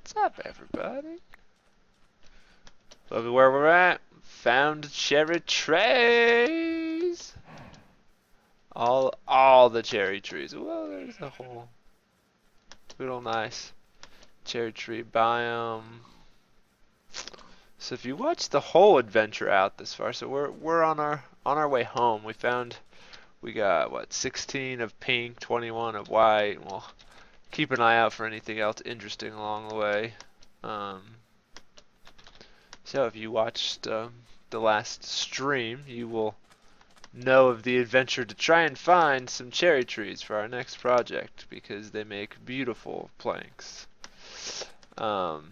What's up, everybody? Look at where we're at. Found cherry trees. All the cherry trees. Well, there's a whole little nice cherry tree biome. So if you watch the whole adventure out this far, so we're on our way home. We got what, 16 of pink, 21 of white. We'll keep an eye out for anything else interesting along the way. Um, so if you watched the last stream, you will know of the adventure to try and find some cherry trees for our next project because they make beautiful planks. Um,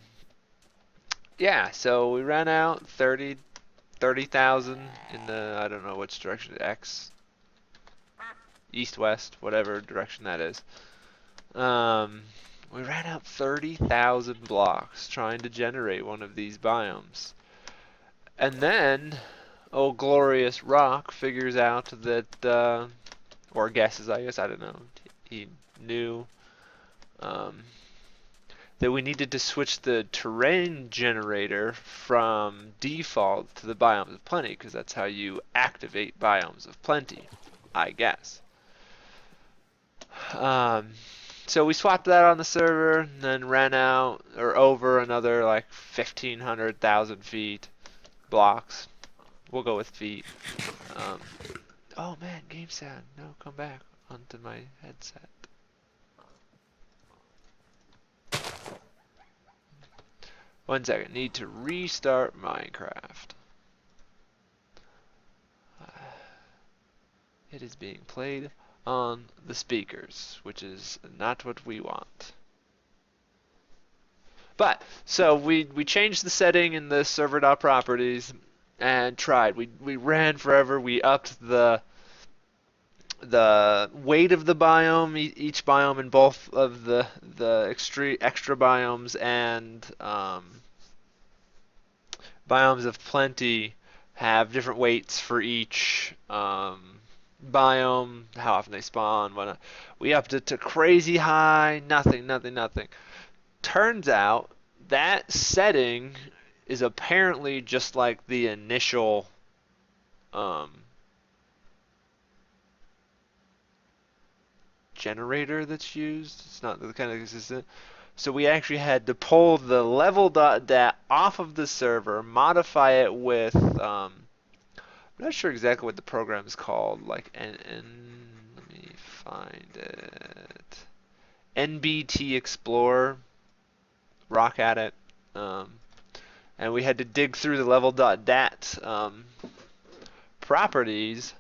yeah, so we ran out 30,000 in the, I don't know which direction, X, east, west, whatever direction that is. We ran out 30,000 blocks trying to generate one of these biomes. And then, old glorious Rock figures out that, or guesses, I guess, I don't know. He knew um, that we needed to switch the terrain generator from default to the biomes of plenty, because that's how you activate biomes of plenty, I guess. Um, so we swapped that on the server, and then ran out or over another like 1,500 feet blocks. We'll go with feet. Um, oh man, game sound. No, come back onto my headset. One second, need to restart Minecraft. It is being played on the speakers, which is not what we want. But, so we changed the setting in the server.properties and tried. We ran forever, we upped the weight of the biome, each biome in both of the extra biomes and biomes of plenty have different weights for each biome, how often they spawn, whatnot. We upped it to crazy high, nothing. Turns out that setting is apparently just like the initial um, generator that's used. It's not the kind of consistent. So we actually had to pull the level.dat off of the server, modify it with I'm not sure exactly what the program is called. Like let me find it. NBT Explorer. Rock at it. And we had to dig through the level.dat properties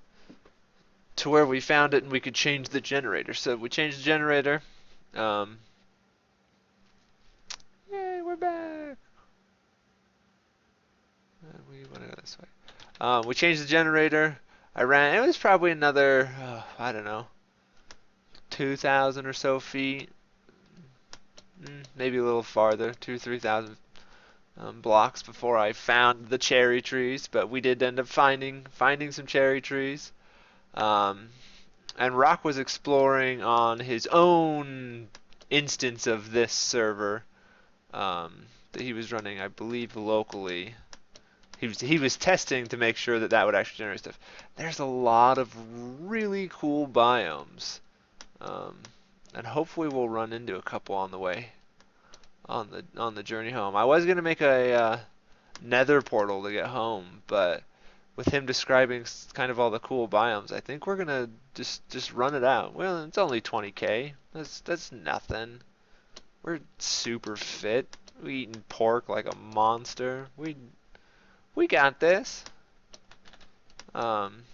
to where we found it and we could change the generator. So we changed the generator. Yay, we're back. We want to go this way. We changed the generator. I ran. It was probably another, I don't know, 2,000 or so feet. Maybe a little farther, 3,000 blocks before I found the cherry trees. But we did end up finding some cherry trees. And Rock was exploring on his own instance of this server that he was running, I believe, locally. He was testing to make sure that would actually generate stuff. There's a lot of really cool biomes, and hopefully we'll run into a couple on the way, on the journey home. I was gonna make a Nether portal to get home, but with him describing kind of all the cool biomes, I think we're gonna just run it out. Well, it's only 20k. That's nothing. We're super fit. We eating pork like a monster. We got this. Some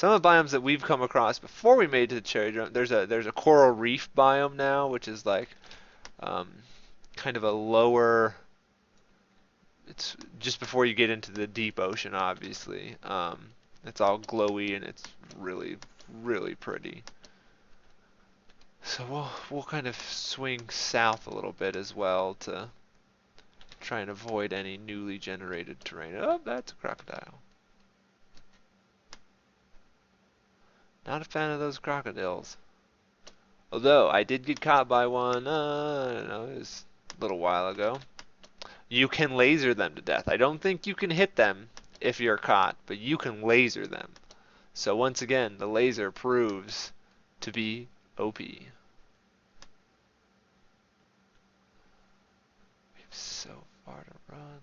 of the biomes that we've come across before we made it to the cherry drum, there's a coral reef biome now, which is like kind of a lower. It's just before you get into the deep ocean, obviously. It's all glowy and it's really pretty. So we'll kind of swing south a little bit as well to try and avoid any newly generated terrain. Oh, that's a crocodile. Not a fan of those crocodiles. Although I did get caught by one. I don't know. a little while ago. You can laser them to death. I don't think you can hit them if you're caught, but you can laser them. So once again, the laser proves to be OP. We have so far to run.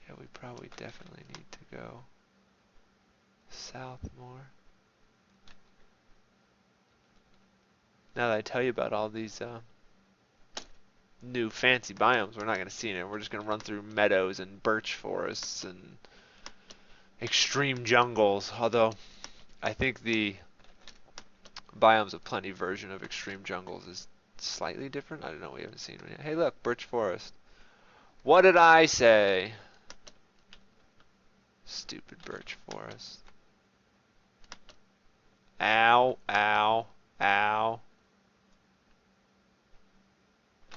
Yeah, we probably definitely need to go south more. Now that I tell you about all these new fancy biomes, we're not going to see it. We're just going to run through meadows and birch forests and extreme jungles. Although, I think the Biomes of Plenty version of Extreme Jungles is slightly different. I don't know. We haven't seen one yet. Hey, look, birch forest. What did I say? Stupid birch forest. Ow, ow, ow.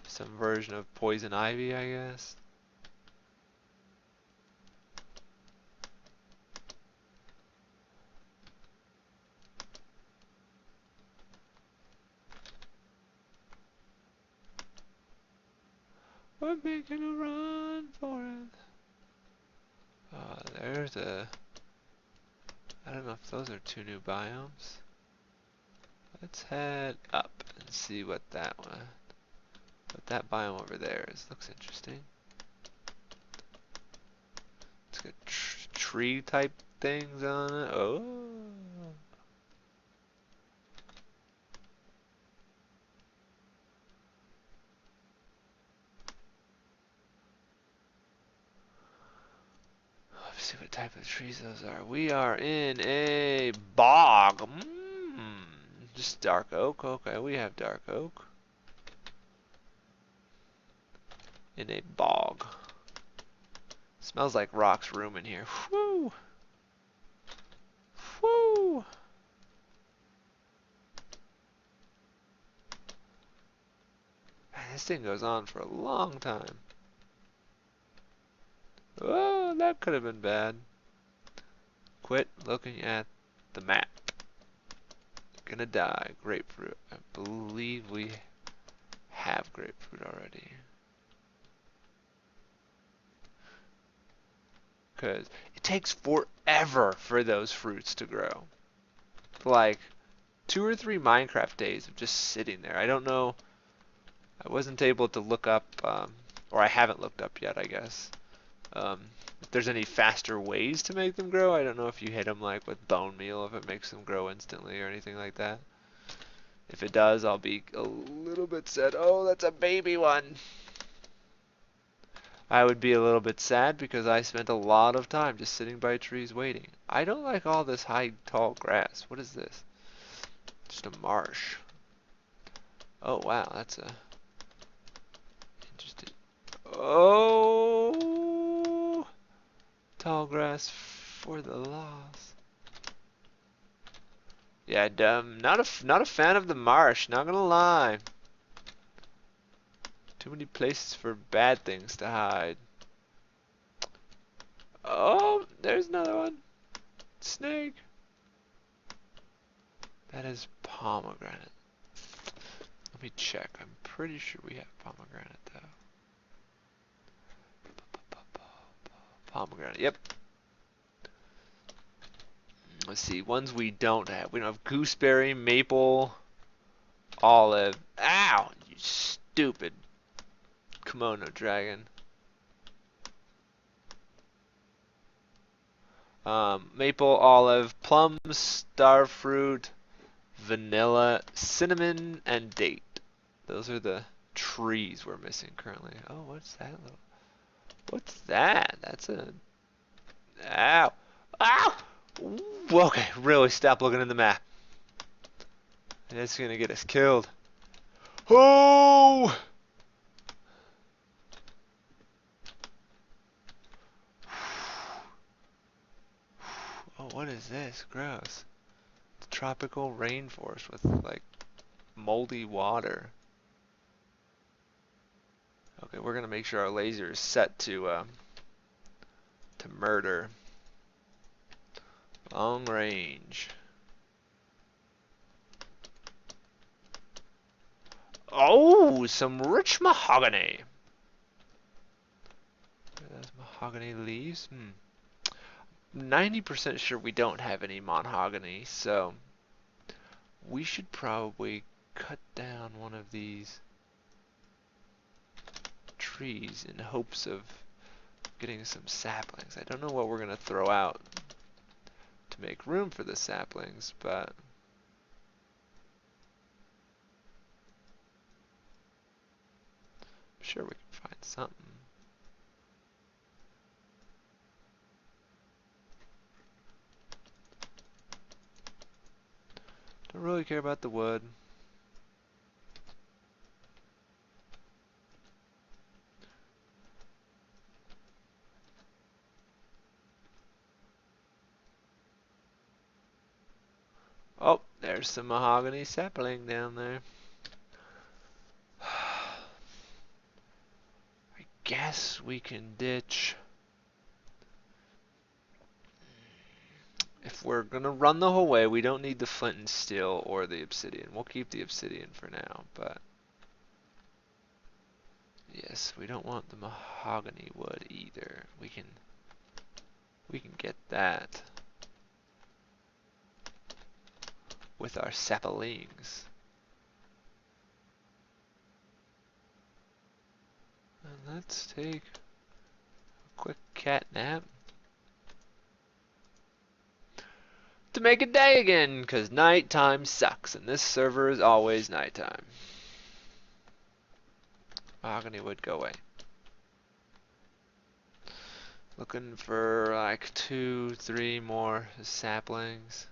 Some version of poison ivy, I guess. We're making a run for it. There's a... I don't know if those are two new biomes. Let's head up and see what that one... What that biome over there is. Looks interesting. It's got tree type things on it. Oh. Let's see what type of trees those are. We are in a bog. Just dark oak. Okay, we have dark oak. In a bog. Smells like Rock's room in here. Whoo! Whoo! Man, this thing goes on for a long time. Oh, that could have been bad. Quit looking at the map. Gonna die. Grapefruit. I believe we have grapefruit already. Because it takes forever for those fruits to grow. Like 2 or 3 Minecraft days of just sitting there. I don't know. I wasn't able to look up, or I haven't looked up yet, I guess. If there's any faster ways to make them grow. I don't know if you hit them like with bone meal, if it makes them grow instantly or anything like that. If it does, I'll be a little bit sad. Oh, that's a baby one. I would be a little bit sad because I spent a lot of time just sitting by trees waiting. I don't like all this high, tall grass. What is this? Just a marsh. Oh, wow, that's a... interesting. Oh! Tall grass for the loss. Yeah, not a fan of the marsh, not gonna lie. Too many places for bad things to hide. Oh, there's another one. Snake. That is pomegranate. Let me check. I'm pretty sure we have pomegranate though. Pomegranate. Yep. Let's see. Ones we don't have. We don't have gooseberry, maple, olive. Ow! You stupid kimono dragon. Maple, olive, plum, starfruit, vanilla, cinnamon, and date. Those are the trees we're missing currently. Oh, what's that little? What's that? That's a... Ow! Ow! Okay, really stop looking at the map. That's gonna get us killed. Oh! Oh, what is this? Gross. Tropical rainforest with like moldy water. Okay, we're gonna make sure our laser is set to murder. Long range. Oh, some rich mahogany. Those mahogany leaves. 90% sure we don't have any mahogany, so we should probably cut down one of these trees in hopes of getting some saplings. I don't know what we're going to throw out to make room for the saplings, but I'm sure we can find something. Don't really care about the wood. Oh, there's some mahogany sapling down there. I guess we can ditch. If we're gonna run the whole way, we don't need the flint and steel or the obsidian. We'll keep the obsidian for now, but yes, we don't want the mahogany wood either. We can get that with our saplings. And let's take a quick cat nap to make a day again, because nighttime sucks, and this server is always nighttime. Mahogany wood, go away. Looking for like 2, 3 more saplings.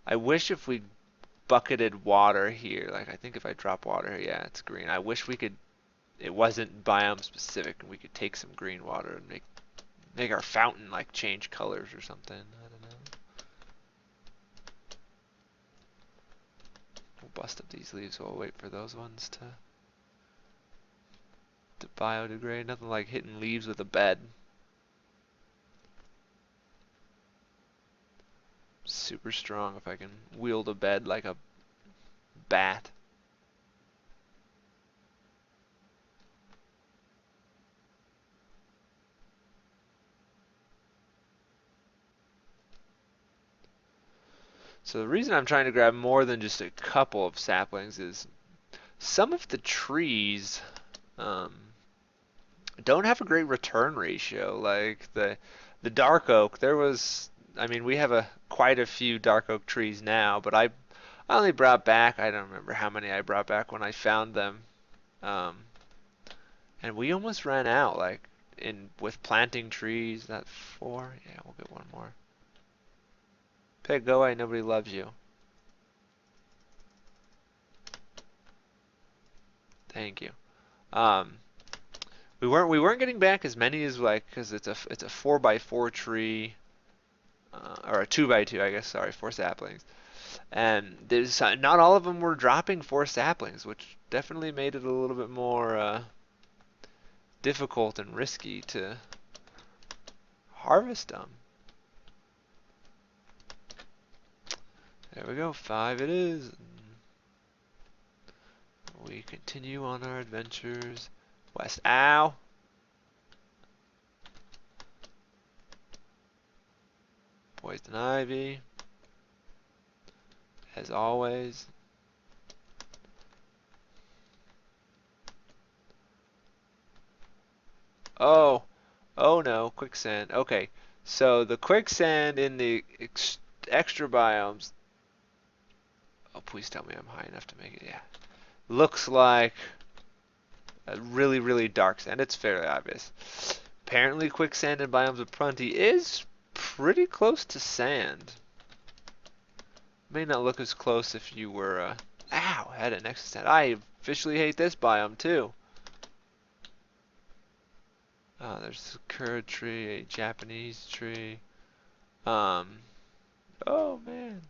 I wish if we bucketed water here, like I think if I drop water here, yeah, it's green. I wish we could, it wasn't biome specific, and we could take some green water and make our fountain like change colors or something. I don't know. We'll bust up these leaves while we'll wait for those ones to biodegrade. Nothing like hitting leaves with a bed. Super strong if I can wield a bed like a bat. So the reason I'm trying to grab more than just a couple of saplings is some of the trees don't have a great return ratio. Like the dark oak, I mean, we have quite a few dark oak trees now, but I only brought back, I don't remember how many I brought back when I found them, um, and we almost ran out. Like with planting trees, that 4, yeah, we'll get one more. Pig, go away. Nobody loves you. Thank you. Um, we weren't getting back as many as like because it's a 4x4 tree or a 2x2 I guess. Sorry, 4 saplings. And there's not all of them were dropping 4 saplings, which definitely made it a little bit more difficult and risky to harvest them. There we go, 5 it is. We continue on our adventures west. Ow! Poison ivy, as always. Oh, oh no, quicksand. Okay, so the quicksand in the extra biomes. Oh, please tell me I'm high enough to make it. Yeah, looks like a really, really dark sand. It's fairly obvious. Apparently, quicksand in biomes of plenty is pretty close to sand. May not look as close if you were. Ow! Had it next to sand. I officially hate this biome too. There's a Sakura tree, a Japanese tree. Oh man.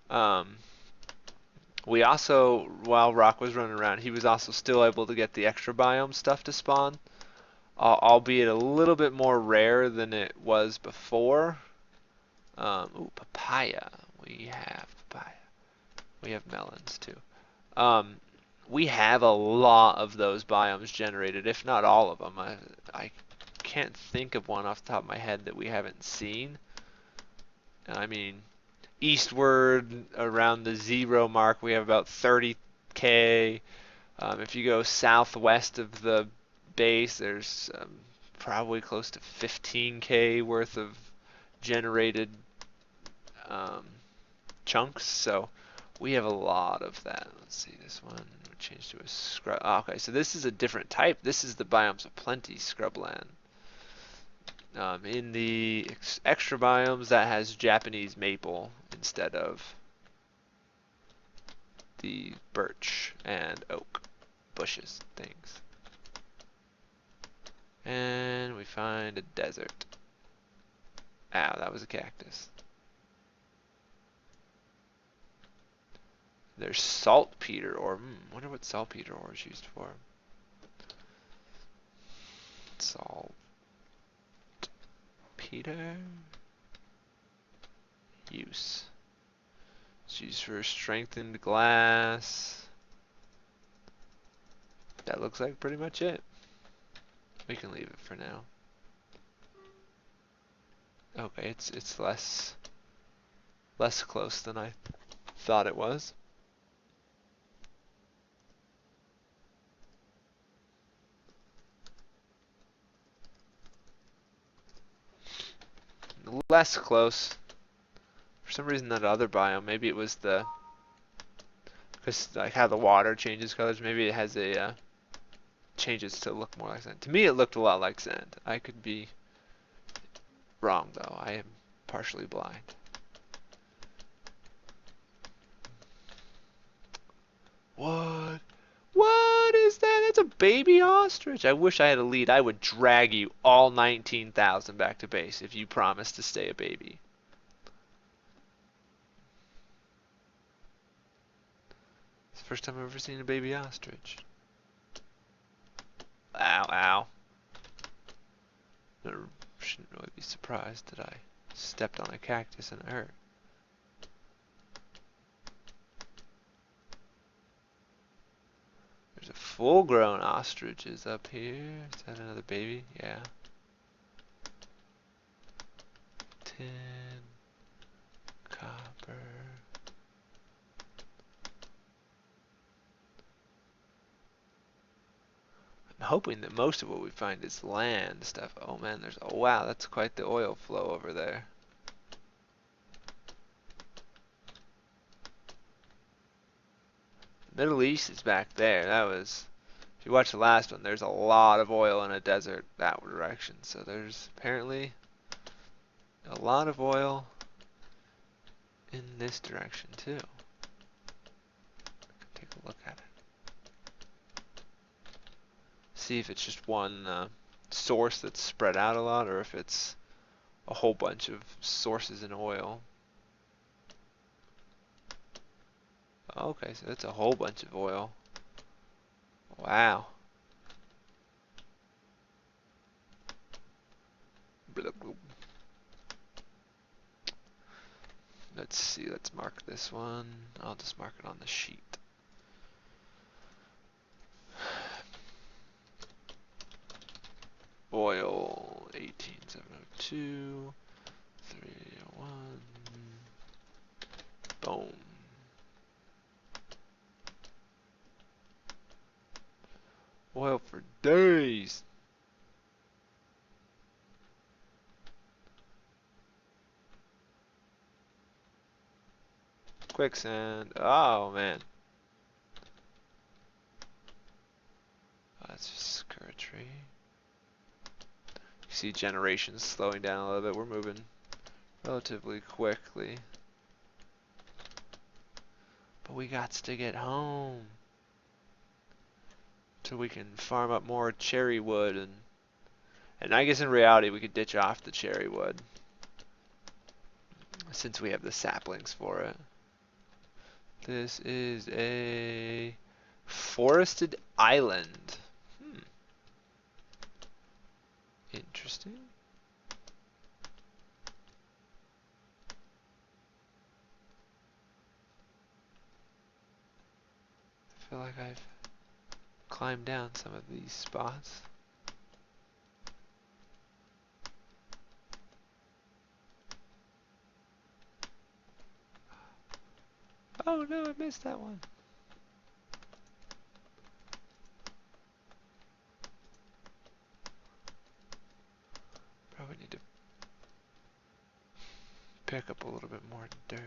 Um, we also, while Rock was running around, he was also still able to get the extra biome stuff to spawn, albeit a little bit more rare than it was before. Ooh, papaya. We have papaya. We have melons too. Um, we have a lot of those biomes generated, if not all of them. I can't think of one off the top of my head that we haven't seen. I mean, eastward around the 0 mark, we have about 30K. If you go southwest of the base, there's probably close to 15K worth of generated um, chunks. So we have a lot of that. Let's see, this one we changed to a scrub. Oh, okay, so this is a different type. This is the Biomes of Plenty scrubland. In the extra biomes, that has Japanese maple instead of the birch and oak bushes things. And we find a desert. Ow, that was a cactus. There's saltpeter ore. Wonder what saltpeter ore is used for. Saltpeter use. It's used for strengthened glass. That looks like pretty much it. We can leave it for now. Okay, it's less close than I thought it was. Less close. For some reason that other biome, maybe it was the, because like how the water changes colors, maybe it has a changes to look more like sand. To me it looked a lot like sand. I could be wrong though. I am partially blind. What? What is that? That's a baby ostrich. I wish I had a lead. I would drag you all 19,000 back to base if you promised to stay a baby. It's the first time I've ever seen a baby ostrich. Ow, ow. I shouldn't really be surprised that I stepped on a cactus and it hurt. There's a full-grown ostrich is up here. Is that another baby? Yeah. Tin, copper. I'm hoping that most of what we find is land stuff. Oh man, oh wow, that's quite the oil flow over there. Middle East is back there. That was, if you watch the last one, there's a lot of oil in a desert that direction. So there's apparently a lot of oil in this direction too. Take a look at it. See if it's just one source that's spread out a lot, or if it's a whole bunch of sources in oil. Okay, so that's a whole bunch of oil. Wow. Let's see, let's mark this one. I'll just mark it on the sheet. Oil 18702 301. Boom. Oil for days. Quicksand. Oh man. Oh, that's just a tree. You see generations slowing down a little bit. We're moving relatively quickly. But we got to get home so we can farm up more cherry wood, and I guess in reality we could ditch off the cherry wood since we have the saplings for it. This is a forested island. Interesting. feel like I've climbed down some of these spots. Oh no, I missed that one. Probably need to pick up a little bit more dirt.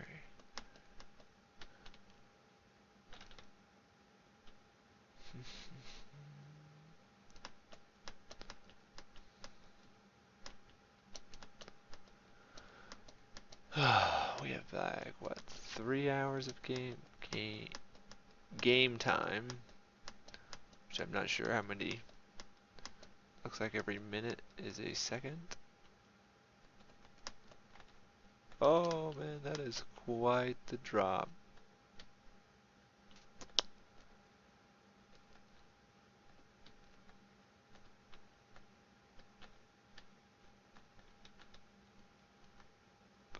We have like what, 3 hours of game time, which I'm not sure how many. Looks like every minute is a second. Oh man, that is quite the drop.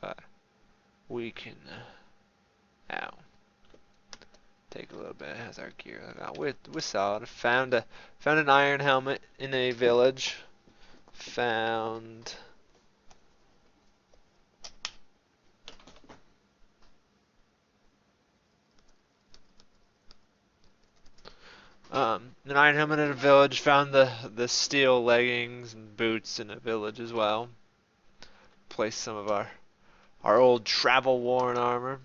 But we can, ow, take a little bit as our gear. We're solid. Found an iron helmet in a village. Found an iron helmet in a village. Found the steel leggings and boots in a village as well. Placed some of our old travel worn armor.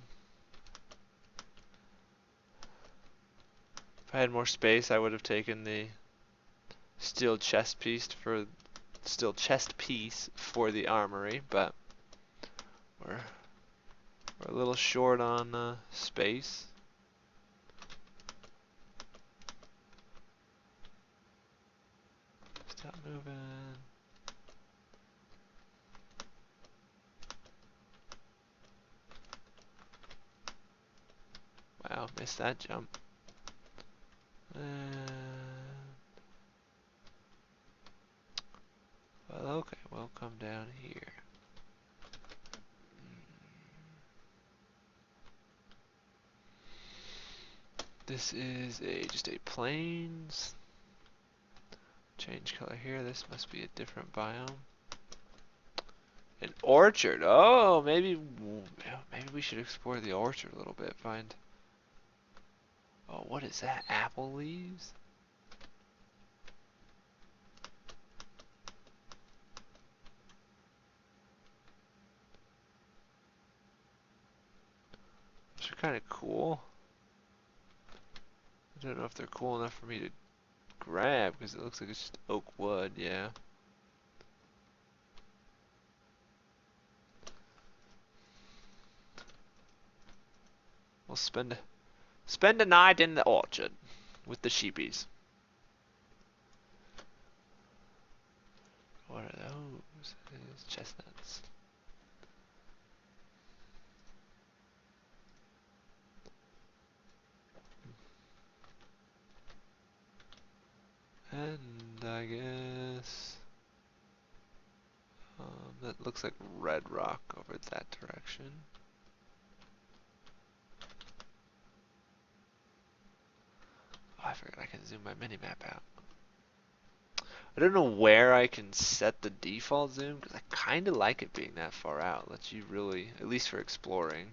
If I had more space, I would have taken the steel chest piece for the armory, but we're a little short on space. Stop moving. Wow, missed that jump. Well, okay, we'll come down here. This is just a plains. Change color here. This must be a different biome. An orchard. Oh, maybe we should explore the orchard a little bit. Find. Oh, what is that? Apple leaves? Those are kind of cool. I don't know if they're cool enough for me to grab because it looks like it's just oak wood. Yeah. We'll spend a night in the orchard with the sheepies. What are those? It's chestnuts. And I guess that looks like red rock over that direction. Oh, I forgot I can zoom my mini-map out. I don't know where I can set the default zoom because I kind of like it being that far out. Lets you really, at least for exploring.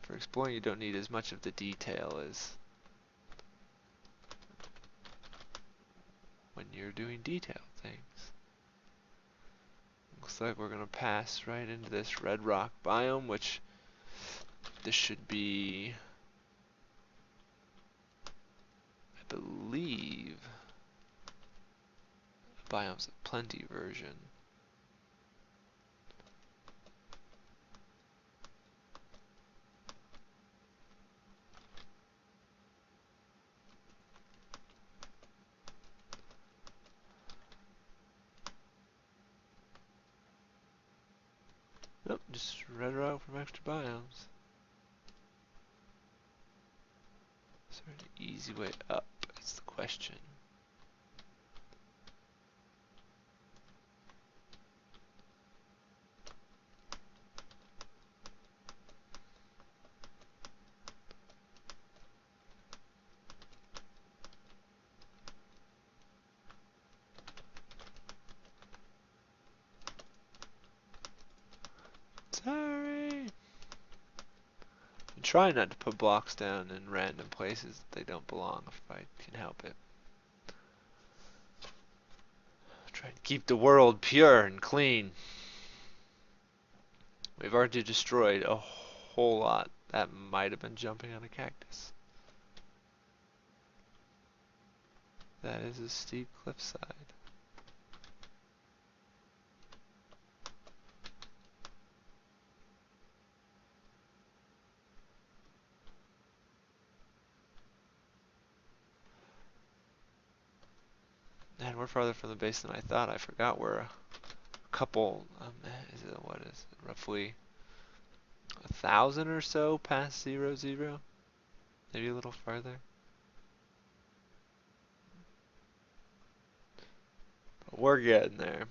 For exploring, you don't need as much of the detail as when you're doing detailed things. Looks like we're gonna pass right into this red rock biome, which this should be, I believe, a Biomes of Plenty version. Nope, just red rock from extra biomes. Is there an easy way up? That's the question. try not to put blocks down in random places that they don't belong if I can help it. Try to keep the world pure and clean. We've already destroyed a whole lot. That might have been jumping on a cactus. That is a steep cliffside. Man, we're farther from the base than I thought. I forgot we're a couple, what is it, roughly 1,000 or so past 0, 0. Maybe a little farther. But we're getting there.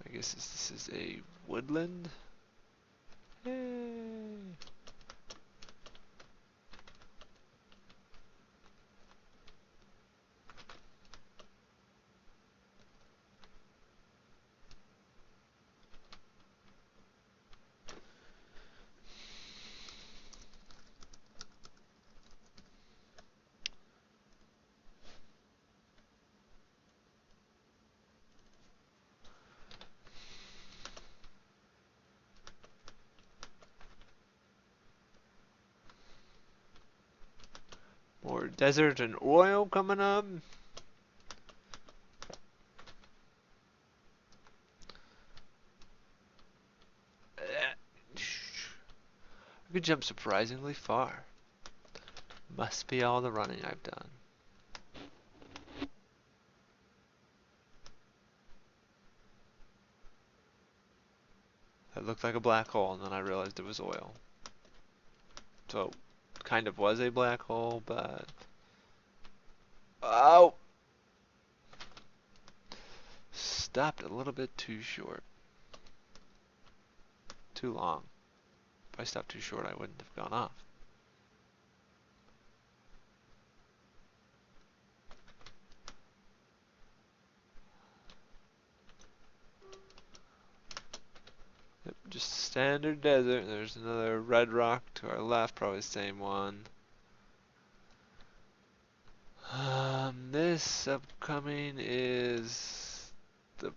I guess this is a woodland. Yay. More desert and oil coming up. I could jump surprisingly far. Must be all the running I've done. That looked like a black hole, and then I realized it was oil. So, it kind of was a black hole, but... Oh! Stopped a little bit too short. Too long. If I stopped too short, I wouldn't have gone off. Yep, just standard desert. There's another red rock to our left, probably the same one. This upcoming is the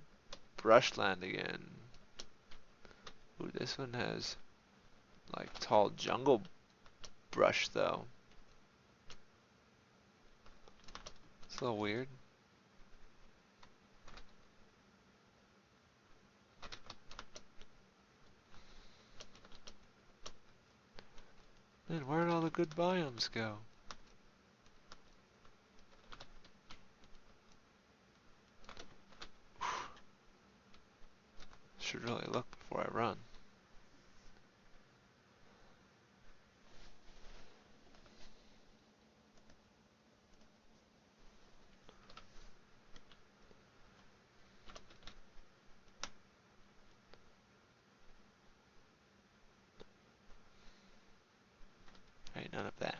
brushland again. Ooh, this one has like tall jungle brush though. It's a little weird. Man, where'd all the good biomes go? Should really look before I run. Ain't none of that.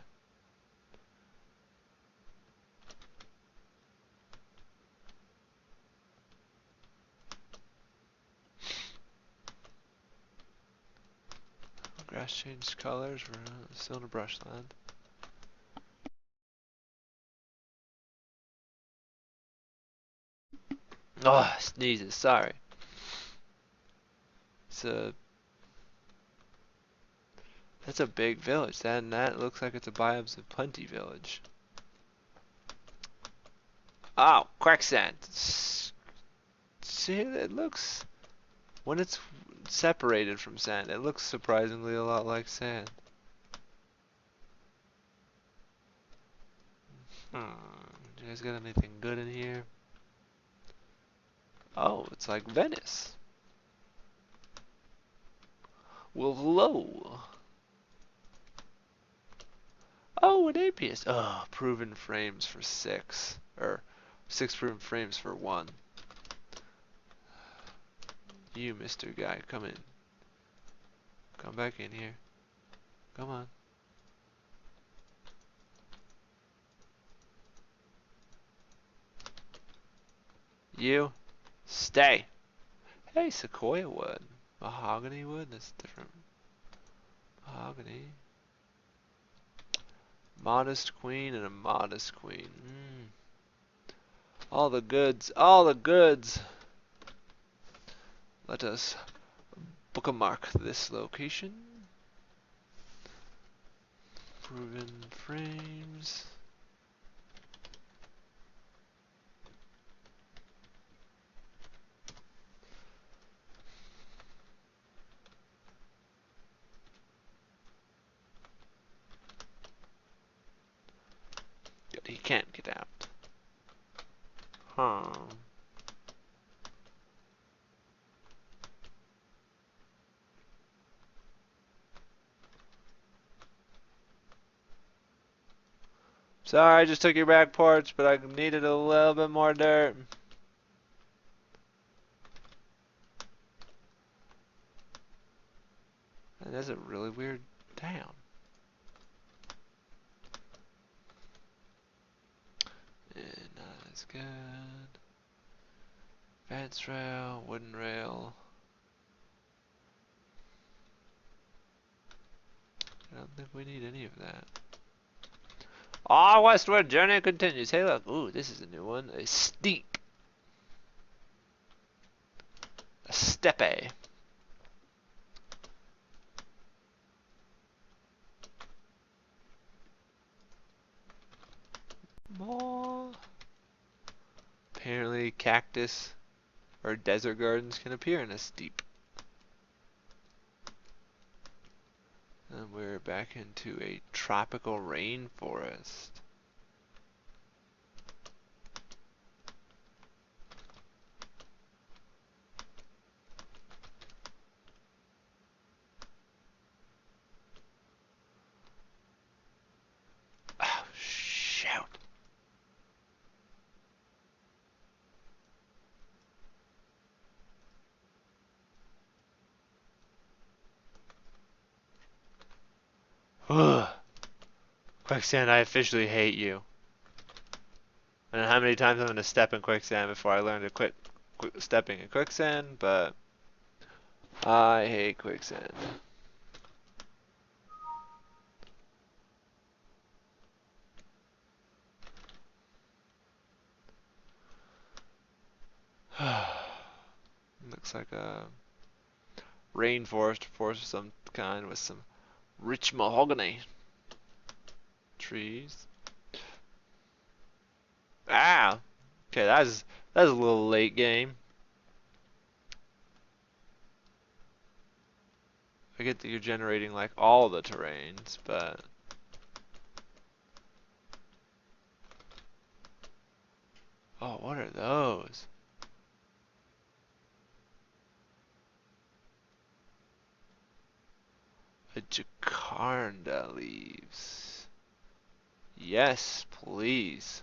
Grass changed colors. We're still in a brushland. Oh, sneezes. Sorry. That's a big village. That looks like it's a Biomes of Plenty village. Oh, quicksand. See, it looks, when it's separated from sand, it looks surprisingly a lot like sand. Do you guys got anything good in here? Oh, it's like Venice. Well, hello. Oh, an Apius. Oh, proven frames for 6. Or 6 proven frames for 1. You, Mr. Guy, come in. Come back in here. Come on. You stay. Hey, sequoia wood. Mahogany wood? That's different. Mahogany. Modest queen and a modest queen. All the goods. All the goods. Let us bookmark this location. Proven frames. Good, he can't get out. Huh. Sorry, I just took your back porch, but I needed a little bit more dirt. And that's a really weird town. Not as good. Fence rail, wooden rail. I don't think we need any of that. Ah, westward journey continues. Hey, look. Ooh, this is a new one. A steep. A steppe. More. Apparently, cactus or desert gardens can appear in a steep. And we're back into a tropical rainforest. Oh, shoot. Ugh. Quicksand, I officially hate you. I don't know how many times I'm going to step in quicksand before I learn to quit stepping in quicksand, but I hate quicksand. Looks like a rainforest forest of some kind with some rich mahogany trees. Ah! Okay, that's a little late game. I get that you're generating like all the terrains, but oh, what are those? A jacaranda leaves. Yes, please.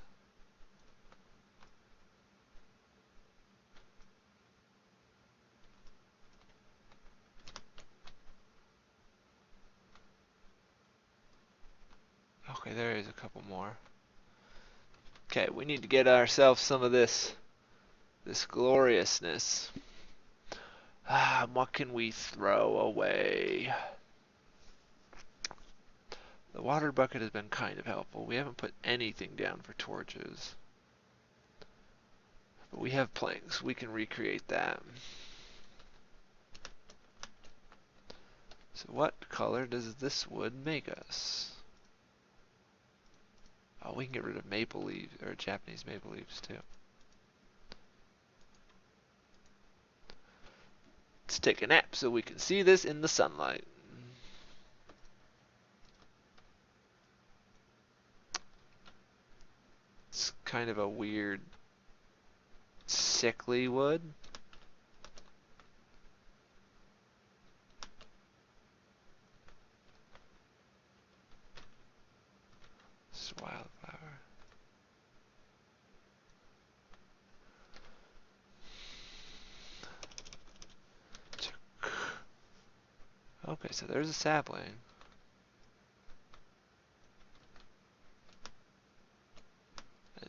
Okay, there is a couple more. Okay, we need to get ourselves some of this gloriousness. Ah, what can we throw away? The water bucket has been kind of helpful. We haven't put anything down for torches. But we have planks. We can recreate that. So what color does this wood make us? Oh, we can get rid of maple leaves, or Japanese maple leaves too. Let's take a nap so we can see this in the sunlight. It's kind of a weird, sickly wood. It's wildflower. Okay, so there's a sapling.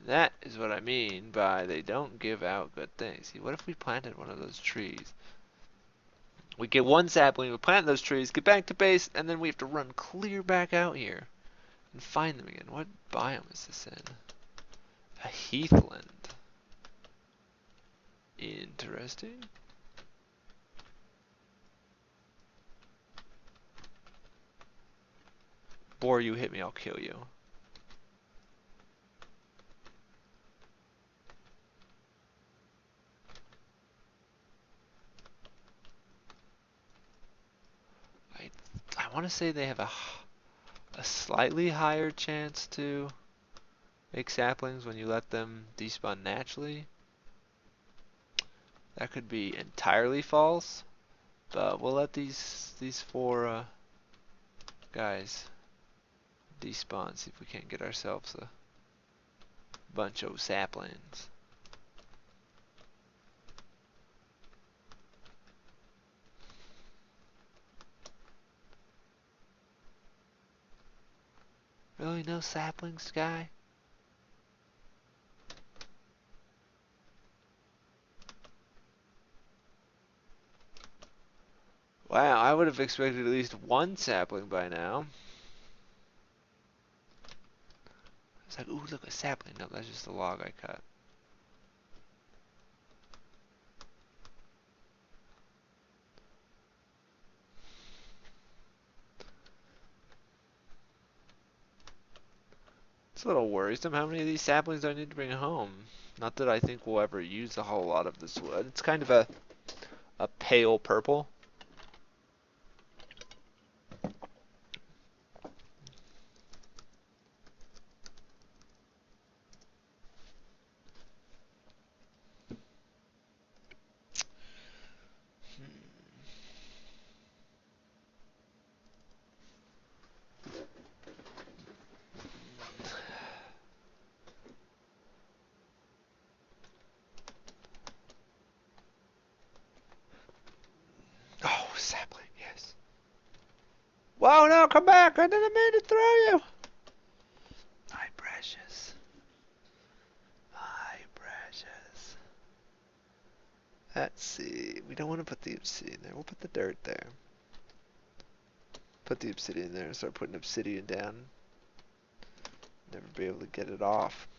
That is what I mean by they don't give out good things. See, what if we planted one of those trees? We get one sapling, we plant those trees, get back to base, and then we have to run clear back out here and find them again. What biome is this in? A heathland. Interesting. Before you hit me, I'll kill you. I I want to say they have a slightly higher chance to make saplings when you let them despawn naturally. That could be entirely false, but we'll let these four guys despawn, see if we can't get ourselves a bunch of saplings. Really, no saplings, guy? Wow, I would have expected at least one sapling by now. It's like, ooh, look, a sapling. No, that's just a log I cut. It's a little worrisome. How many of these saplings do I need to bring home? Not that I think we'll ever use a whole lot of this wood. It's kind of a pale purple. Oh, sapling, yes. Whoa, no, come back! I didn't mean to throw you! My precious. My precious. Let's see. We don't want to put the obsidian there. We'll put the dirt there. Put the obsidian there and start putting obsidian down. Never be able to get it off.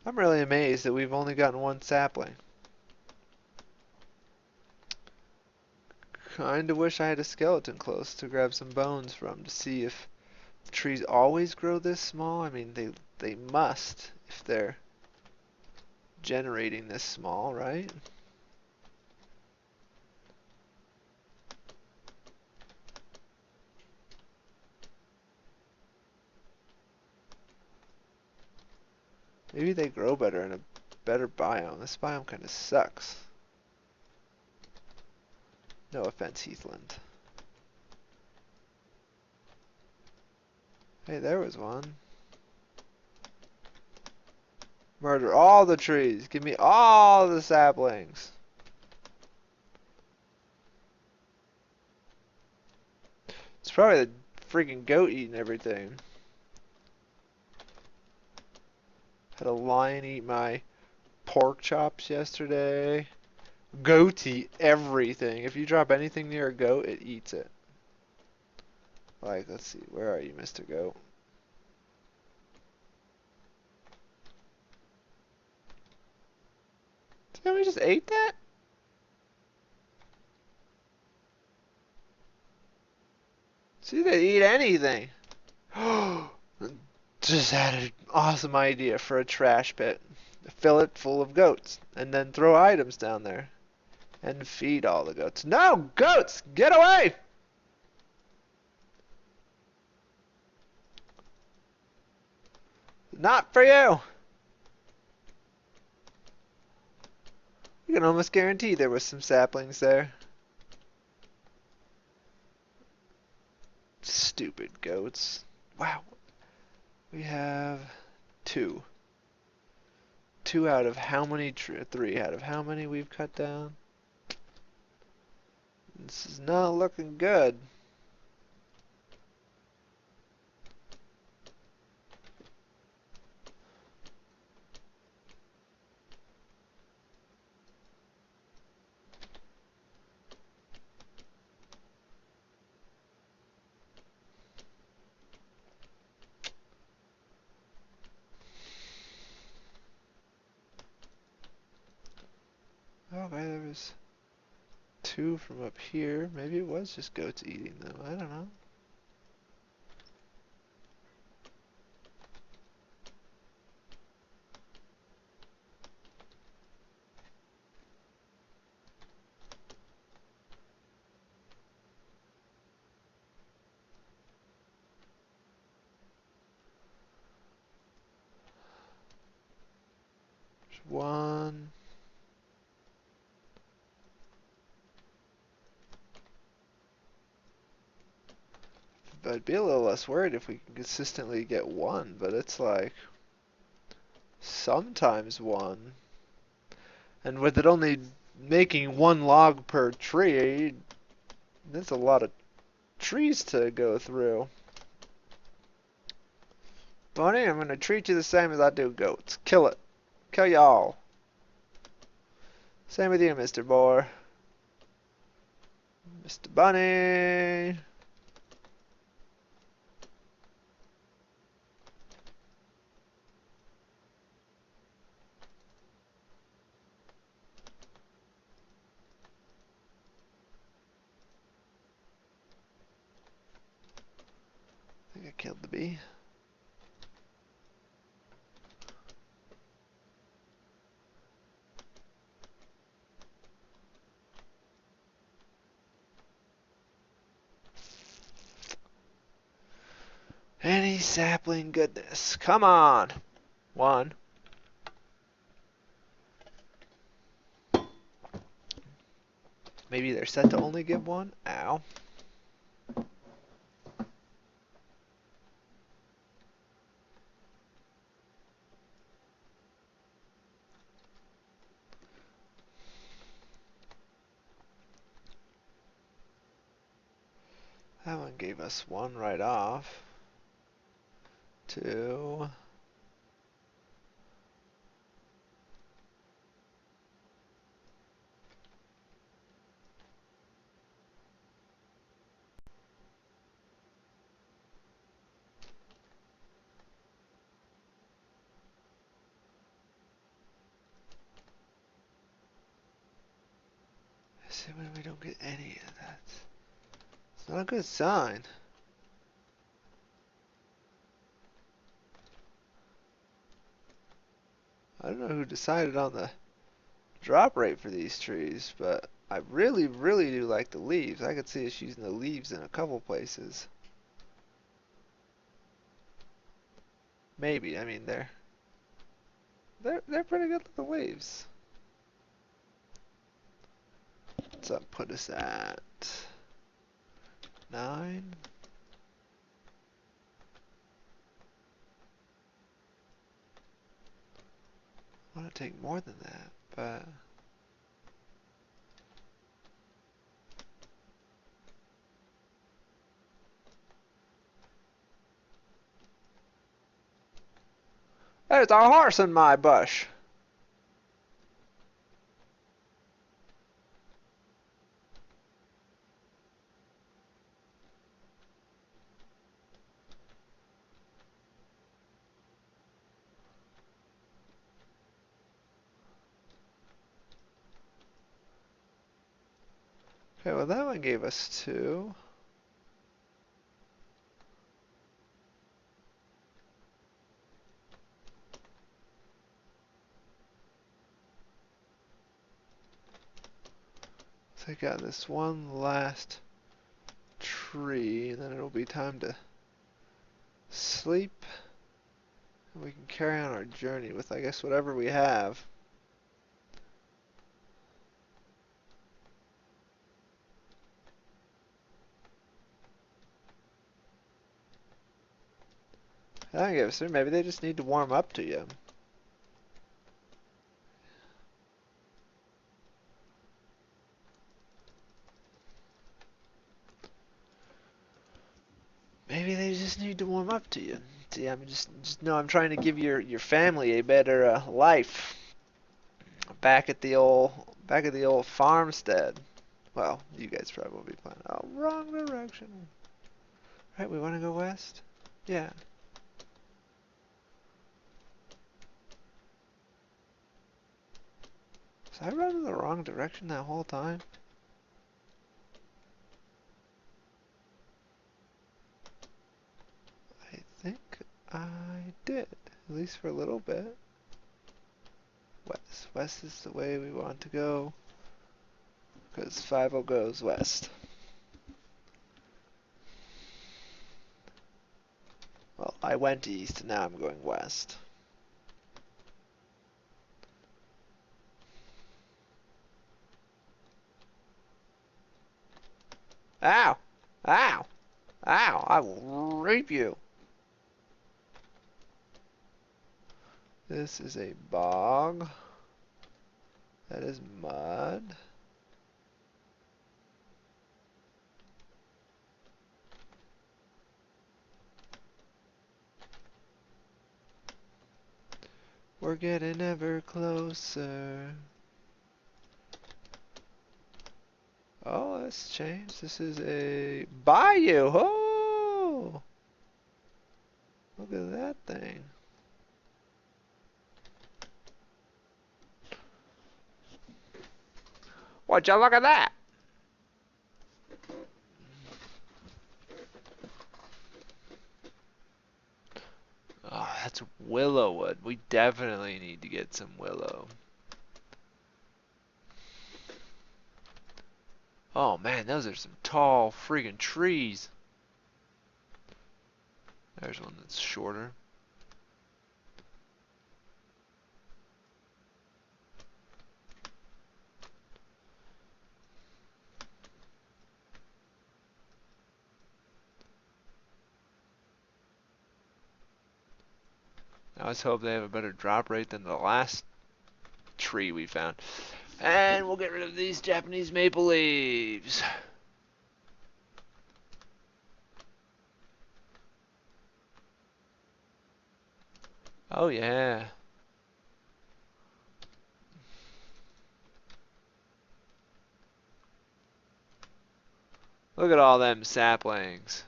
I'm really amazed that we've only gotten one sapling. Kinda wish I had a skeleton close to grab some bones from to see if the trees always grow this small. I mean, they must if they're generating this small, right? Maybe they grow better in a better biome. This biome kind of sucks. No offense, Heathland. Hey, there was one. Murder all the trees. Give me all the saplings. It's probably the freaking goat eating everything. Had a lion eat my pork chops yesterday. Goats eat everything. If you drop anything near a goat, it eats it. Like, let's see. Where are you, Mr. Goat? Did we just ate that? See, they eat anything. Just had an awesome idea for a trash pit. Fill it full of goats, and then throw items down there. And feed all the goats. No! Goats! Get away! Not for you! You can almost guarantee there was some saplings there. Stupid goats. Wow. We have two. Two out of how many? Three out of how many we've cut down? This is not looking good. Okay, there was 2 from up here. Maybe it was just goats eating them. I don't know. There's 1. I'd be a little less worried if we can consistently get 1, but it's like sometimes 1. And with it only making 1 log per tree, that's a lot of trees to go through. Bunny, I'm gonna treat you the same as I do goats. Kill it. Kill y'all. Same with you, Mr. Boar. Mr. Bunny. I think I killed the bee. Any sapling goodness. Come on. 1. Maybe they're set to only give 1. Ow. That one gave us 1 right off. 2. See when we don't get any of that. It's not a good sign. I don't know who decided on the drop rate for these trees, but I really, really do like the leaves. I could see us using the leaves in a couple places. Maybe. I mean, they're pretty good with the leaves. What's that put us at? 9. I want to take more than that, but there's a horse in my bush. Okay, well that one gave us 2. Take out this one last tree, and then it'll be time to sleep. And we can carry on our journey with, I guess, whatever we have. I guess maybe they just need to warm up to you. just need to warm up to you. See, I'm just know I'm trying to give your family a better life back at the old farmstead. Well, you guys probably will be fine. Oh, wrong direction. Right, we want to go west? Yeah. Was I running the wrong direction that whole time? I think I did, at least for a little bit. West. West is the way we want to go, because 50 goes west. Well, I went east, and now I'm going west. Ow! Ow! Ow! I will rape you! This is a bog. That is mud. We're getting ever closer. Oh, let's change. This is a bayou. Oh! Look at that thing. Would you look at that? Oh, that's willow wood. We definitely need to get some willow. Oh man, those are some tall friggin' trees. There's one that's shorter. I always hope they have a better drop rate than the last tree we found. And we'll get rid of these Japanese maple leaves. Oh yeah. Look at all them saplings.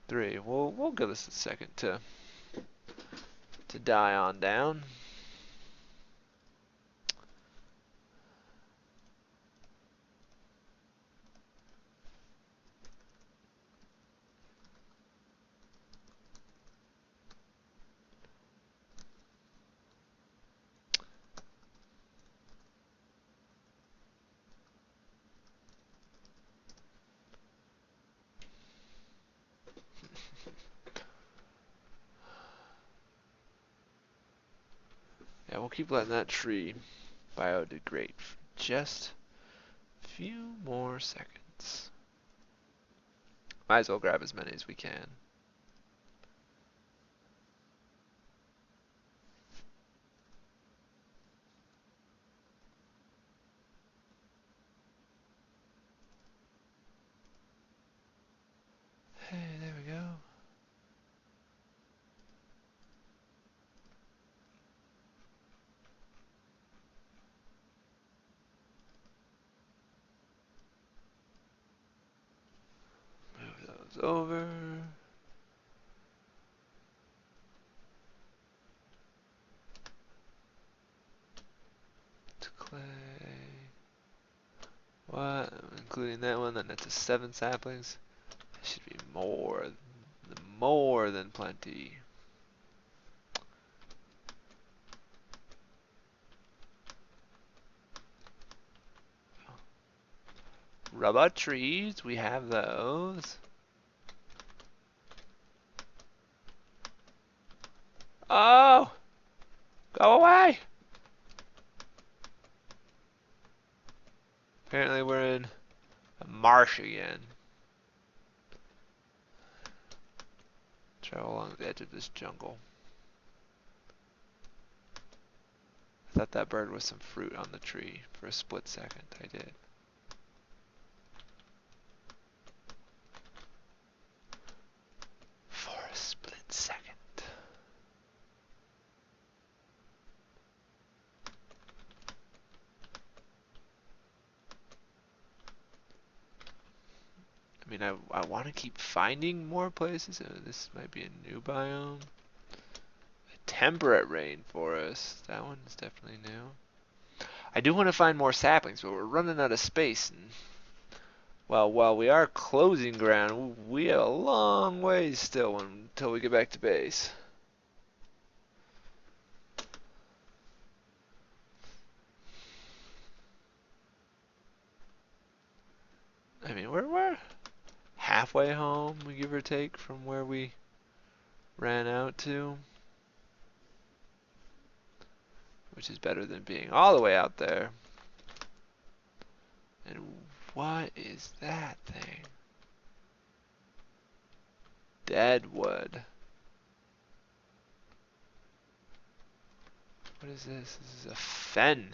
3. We'll give this a second to die on down. Yeah, we'll keep letting that tree biodegrade for just a few more seconds. Might as well grab as many as we can. Hey, there we go. Move those over. To clay. What? Including that one, then that's a 7 saplings. That should be more than plenty. Rubber trees, we have those. Oh! Go away! Apparently we're in a marsh again. Travel along the edge of this jungle. I thought that bird was some fruit on the tree for a split second. I did. mean, I want to keep finding more places. This might be a new biome. A temperate rainforest. That one is definitely new. I do want to find more saplings, but we're running out of space. And well, while we are closing ground, we have a long ways still until we get back to base. I mean, we're halfway home, give or take, from where we ran out to, which is better than being all the way out there. And what is that thing? Deadwood. What is this? This is a fen.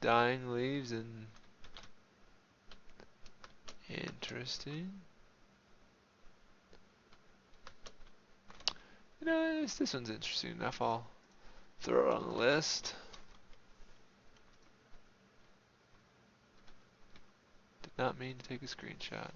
Dying leaves and interesting. You know, this one's interesting enough. I'll throw it on the list. Did not mean to take a screenshot.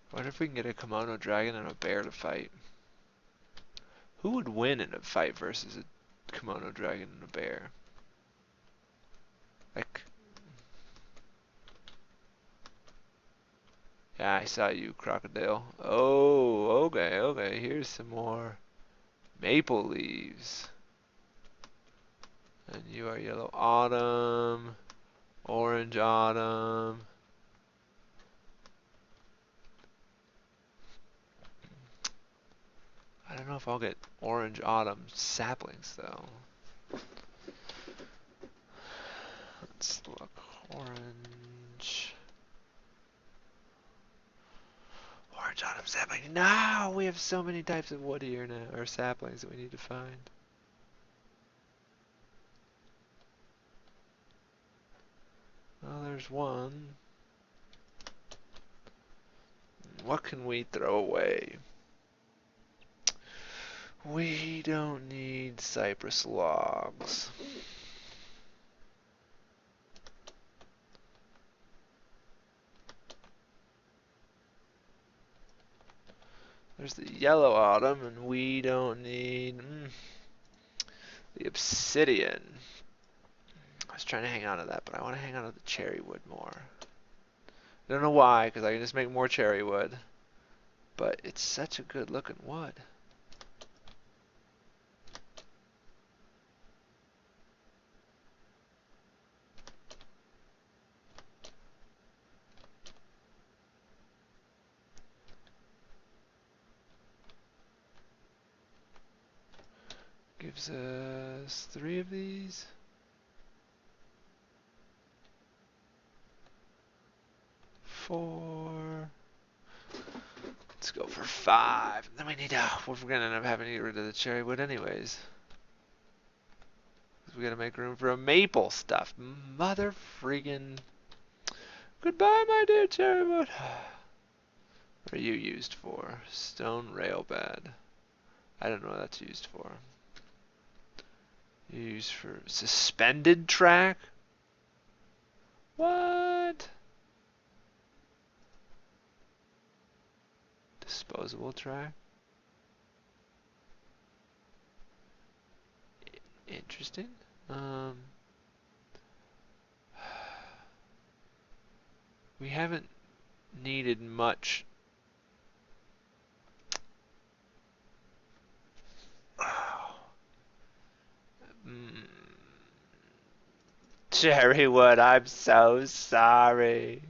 I wonder if we can get a kimono dragon and a bear to fight. Who would win in a fight versus a kimono dragon and a bear? Like, yeah, I saw you, crocodile. Oh, okay. Here's some more maple leaves. And you are yellow autumn, orange autumn. I don't know if I'll get orange autumn saplings though. Let's look. Orange. Orange autumn sapling. No, we have so many types of wood here now, or saplings that we need to find. Well, there's one. What can we throw away? We don't need cypress logs. There's the yellow autumn, and we don't need the obsidian. I was trying to hang on to that, but I want to hang on to the cherry wood more. I don't know why, because I can just make more cherry wood. But it's such a good looking wood. Gives us 3 of these. 4. Let's go for 5. Then we need we're gonna end up having to get rid of the cherry wood anyways. Because we gotta make room for a maple stuff. Mother friggin'. Goodbye, my dear cherry wood. What are you used for? Stone rail bed. I don't know what that's used for. Used for suspended track? What? Disposable track? Interesting. We haven't needed much. Cherrywood, I'm so sorry.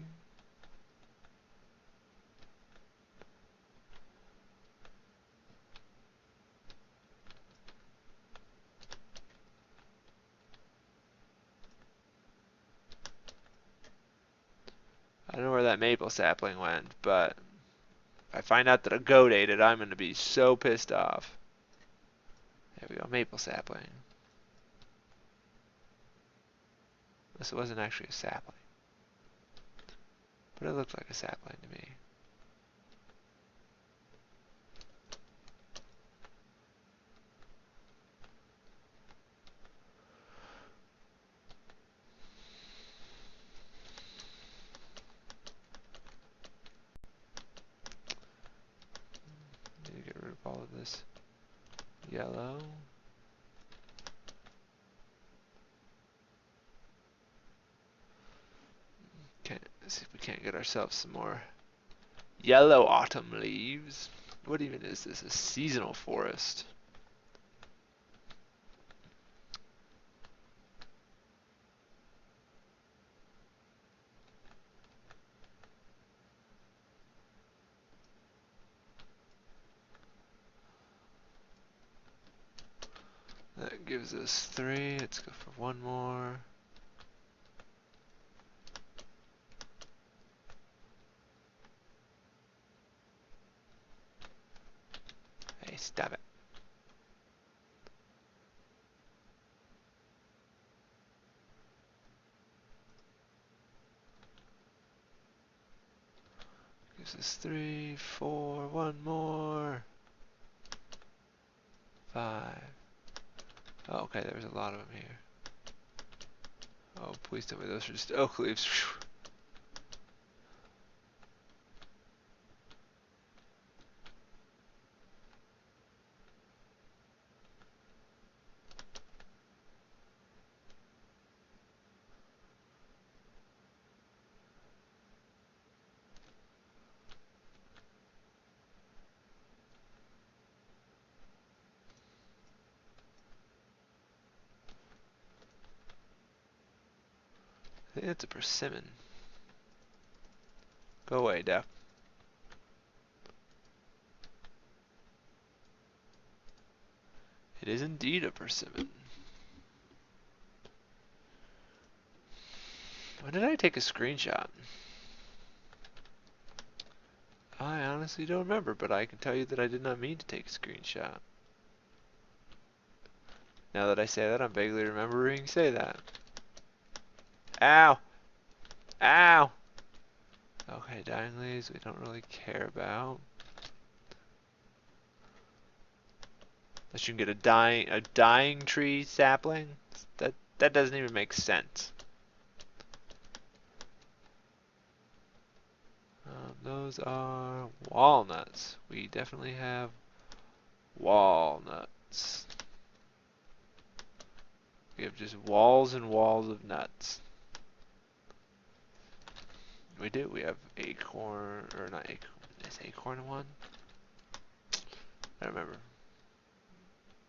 I don't know where that maple sapling went, but if I find out that a goat ate it, I'm going to be so pissed off. There we go, maple sapling. This wasn't actually a sapling. But it looked like a sapling to me. all of this yellow. Let's see if we can't get ourselves some more yellow autumn leaves. What even is this? A seasonal forest. That gives us 3. Let's go for 1 more. Hey, stop it. Gives us 3, 4, 1 more. 5. Oh, okay, there's a lot of them here. Oh, please tell me those are just oak leaves. I think that's a persimmon. Go away, duck. It is indeed a persimmon. When did I take a screenshot? I honestly don't remember, but I can tell you that I did not mean to take a screenshot. Now that I say that, I'm vaguely remembering say that. Ow! Ow! Okay, dying leaves we don't really care about. Unless you can get a dying tree sapling. That doesn't even make sense. Those are walnuts. We definitely have walnuts. We have just walls and walls of nuts. We do. We have acorn, or not acorn. Is acorn one? I don't remember.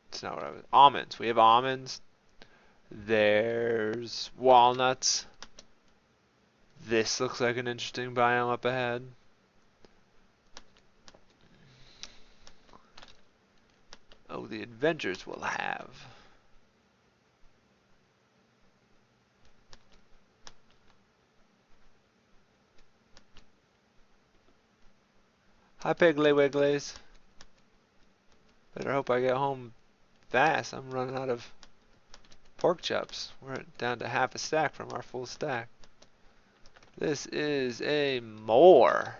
It's not what I was. Almonds. We have almonds. There's walnuts. This looks like an interesting biome up ahead. Oh, the adventures will have. Hi, Piggly Wigglies. Better hope I get home fast. I'm running out of pork chops. We're down to half a stack from our full stack. This is a more.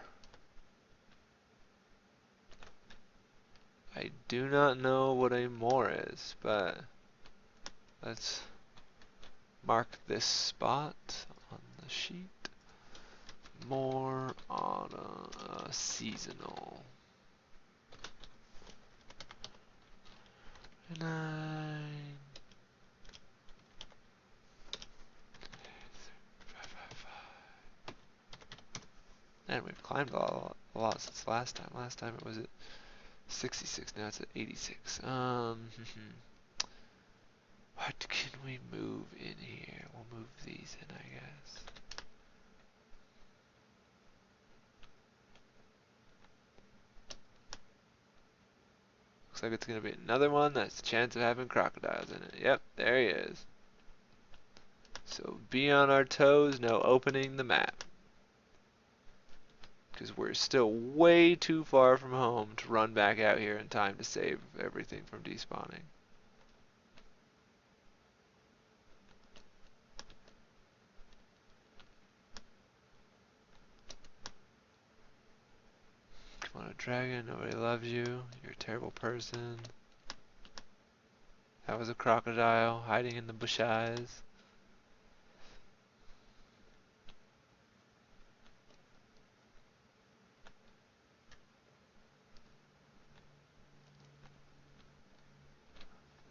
I do not know what a more is, but let's mark this spot on the sheet. More on seasonal. Nine. And we've climbed a lot since last time. Last time it was at 66, now it's at 86. What can we move in here? We'll move these in, I guess. Looks like it's gonna be another one that's a chance of having crocodiles in it. Yep, there he is. So be on our toes, no opening the map. Because we're still way too far from home to run back out here in time to save everything from despawning. Come on, a dragon, nobody loves you. You're a terrible person. That was a crocodile hiding in the bushes.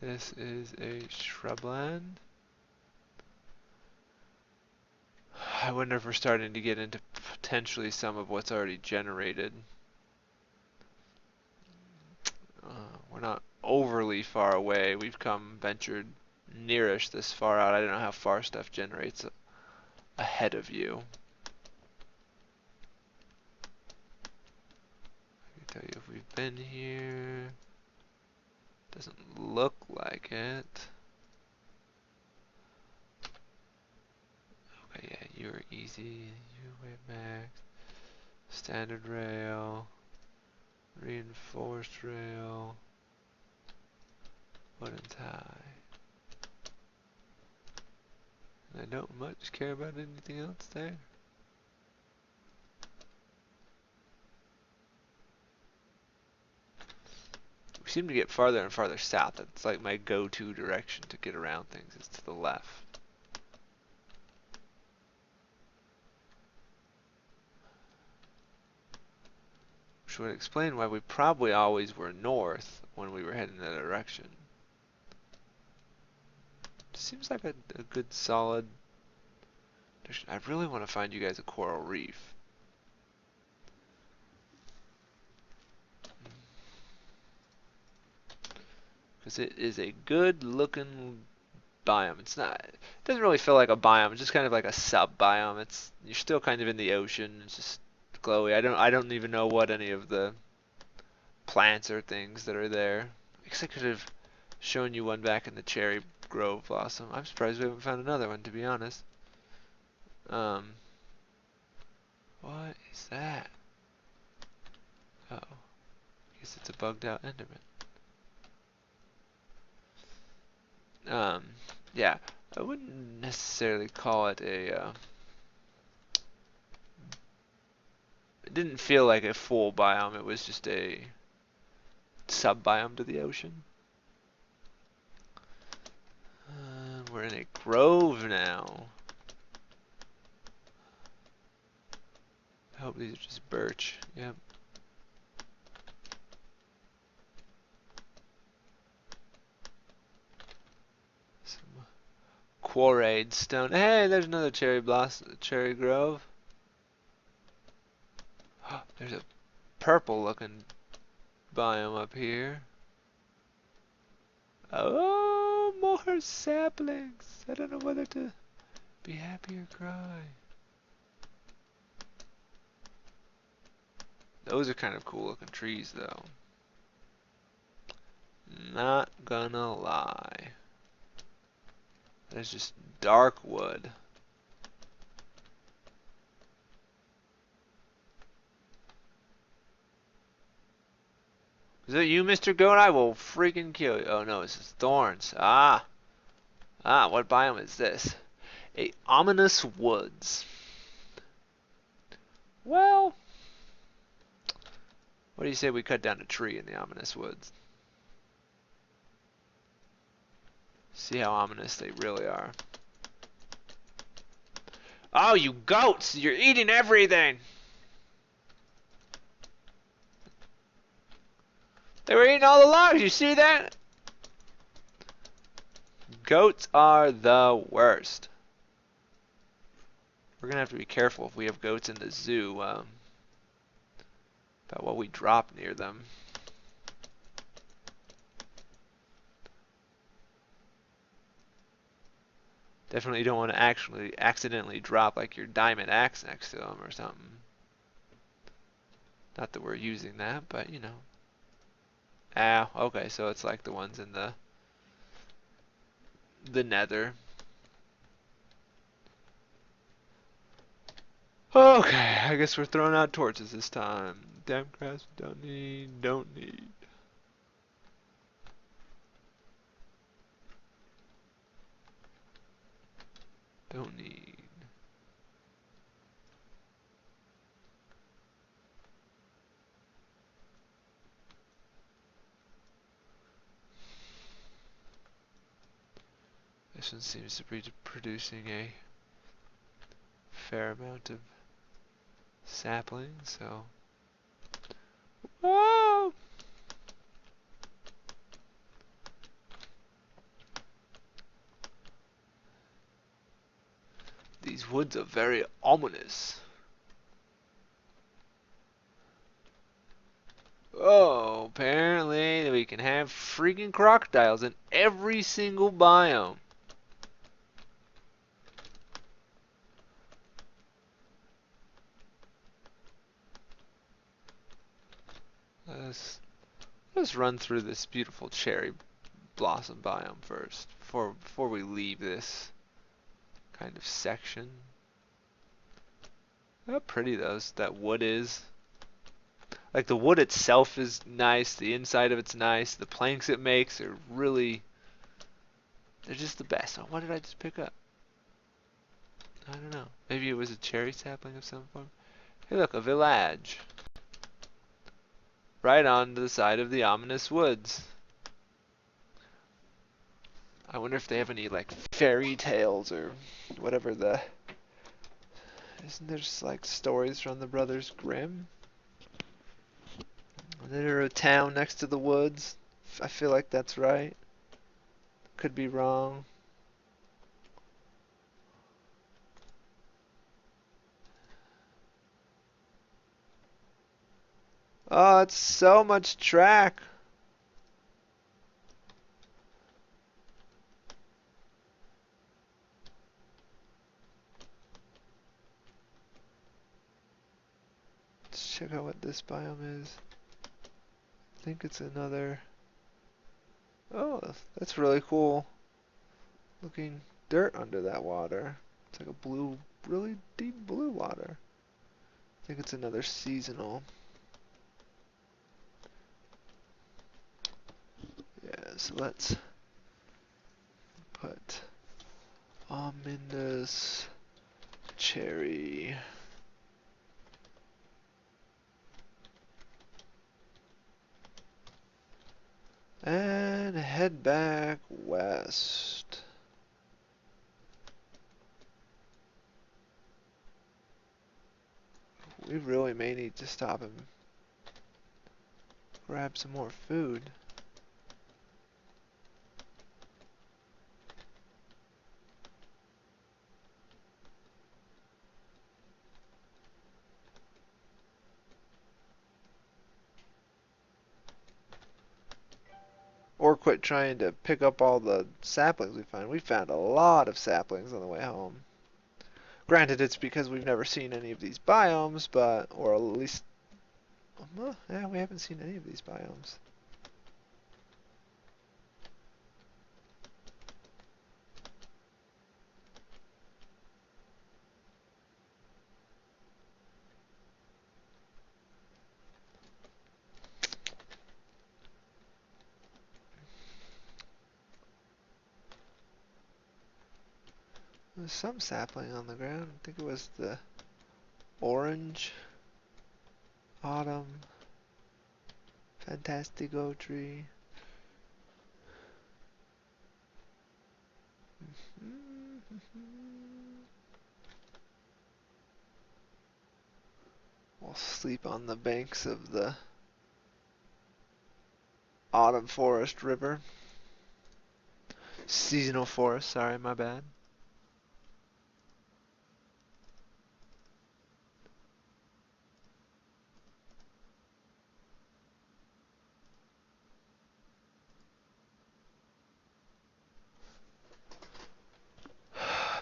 This is a shrubland. I wonder if we're starting to get into potentially some of what's already generated. We're not overly far away. We've ventured nearish this far out. I don't know how far stuff generates ahead of you. I can tell you if we've been here. Doesn't look like it. Okay, yeah, you're easy. U-Way Max. Standard rail. Reinforced rail. Wooden tie. I don't much care about anything else there. We seem to get farther and farther south. That's like my go-to direction to get around things, is to the left. Which would explain why we probably always were north when we were heading that direction. Seems like a good solid direction. I really want to find you guys a coral reef. Because it is a good looking biome. It doesn't really feel like a biome. It's just kind of like a sub biome. You're still kind of in the ocean. It's just glowy. I don't even know what any of the plants or things that are there. I guess I could have shown you one back in the cherry grove blossom. I'm surprised we haven't found another one, to be honest. What is that? Oh, I guess it's a bugged out Enderman. Yeah, I wouldn't necessarily call it a. It didn't feel like a full biome. It was just a sub biome to the ocean. We're in a grove now. I hope these are just birch. Yep. Some quarried stone. Hey, there's another cherry grove. There's a purple looking biome up here. Oh, more saplings. I don't know whether to be happy or cry. Those are kind of cool looking trees though. Not gonna lie. There's just dark wood. Is it you, Mr. Goat? I will freaking kill you. Oh no, it's just thorns. Ah, what biome is this? A ominous woods. Well, what do you say we cut down a tree in the ominous woods? See how ominous they really are. Oh, you goats! You're eating everything! They were eating all the logs, you see that? Goats are the worst. We're gonna have to be careful if we have goats in the zoo about what we drop near them. Definitely don't want to actually accidentally drop like your diamond axe next to them or something. Not that we're using that, but you know. Ah, okay, so it's like the ones in the nether. Okay, I guess we're throwing out torches this time. Damn crafts, don't need. Don't need. This one seems to be producing a fair amount of saplings, so. Whoa! These woods are very ominous. Oh, apparently we can have freaking crocodiles in every single biome. Let's run through this beautiful cherry blossom biome first, before we leave this kind of section. How pretty that wood is. Like the wood itself is nice, the inside of it's nice, the planks it makes are really, they're just the best. Oh, what did I just pick up? I don't know. Maybe it was a cherry sapling of some form. Hey look, a village. Right on the side of the ominous woods. I wonder if they have any like fairy tales or whatever the... Isn't there just like stories from the Brothers Grimm? Is there a town next to the woods? I feel like that's right. Could be wrong. Oh, it's so much track. Let's check out what this biome is. I think it's another... Oh, that's really cool. Looking dirt under that water. It's like a blue, really deep blue water. I think it's another seasonal. Yeah, so let's put Ominous Cherry. And head back west. We really may need to stop and grab some more food. Or quit trying to pick up all the saplings we find. We found a lot of saplings on the way home. Granted, it's because we've never seen any of these biomes, but, or at least, well, yeah, we haven't seen any of these biomes. There's some sapling on the ground. I think it was the orange autumn Fantastico tree. We'll sleep on the banks of the autumn forest river. Seasonal forest, sorry, my bad.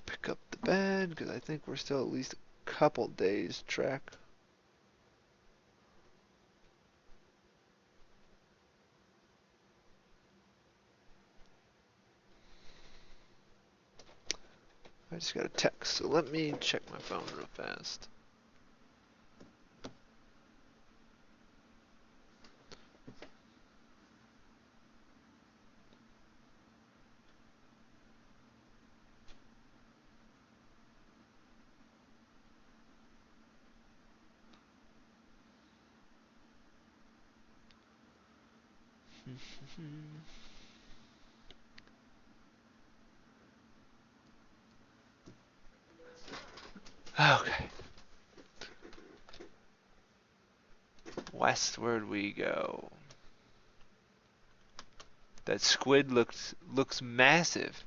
Pick up the bed, because I think we're still at least a couple days trek. I just got a text, so let me check my phone real fast. Okay. Westward we go. That squid looks massive.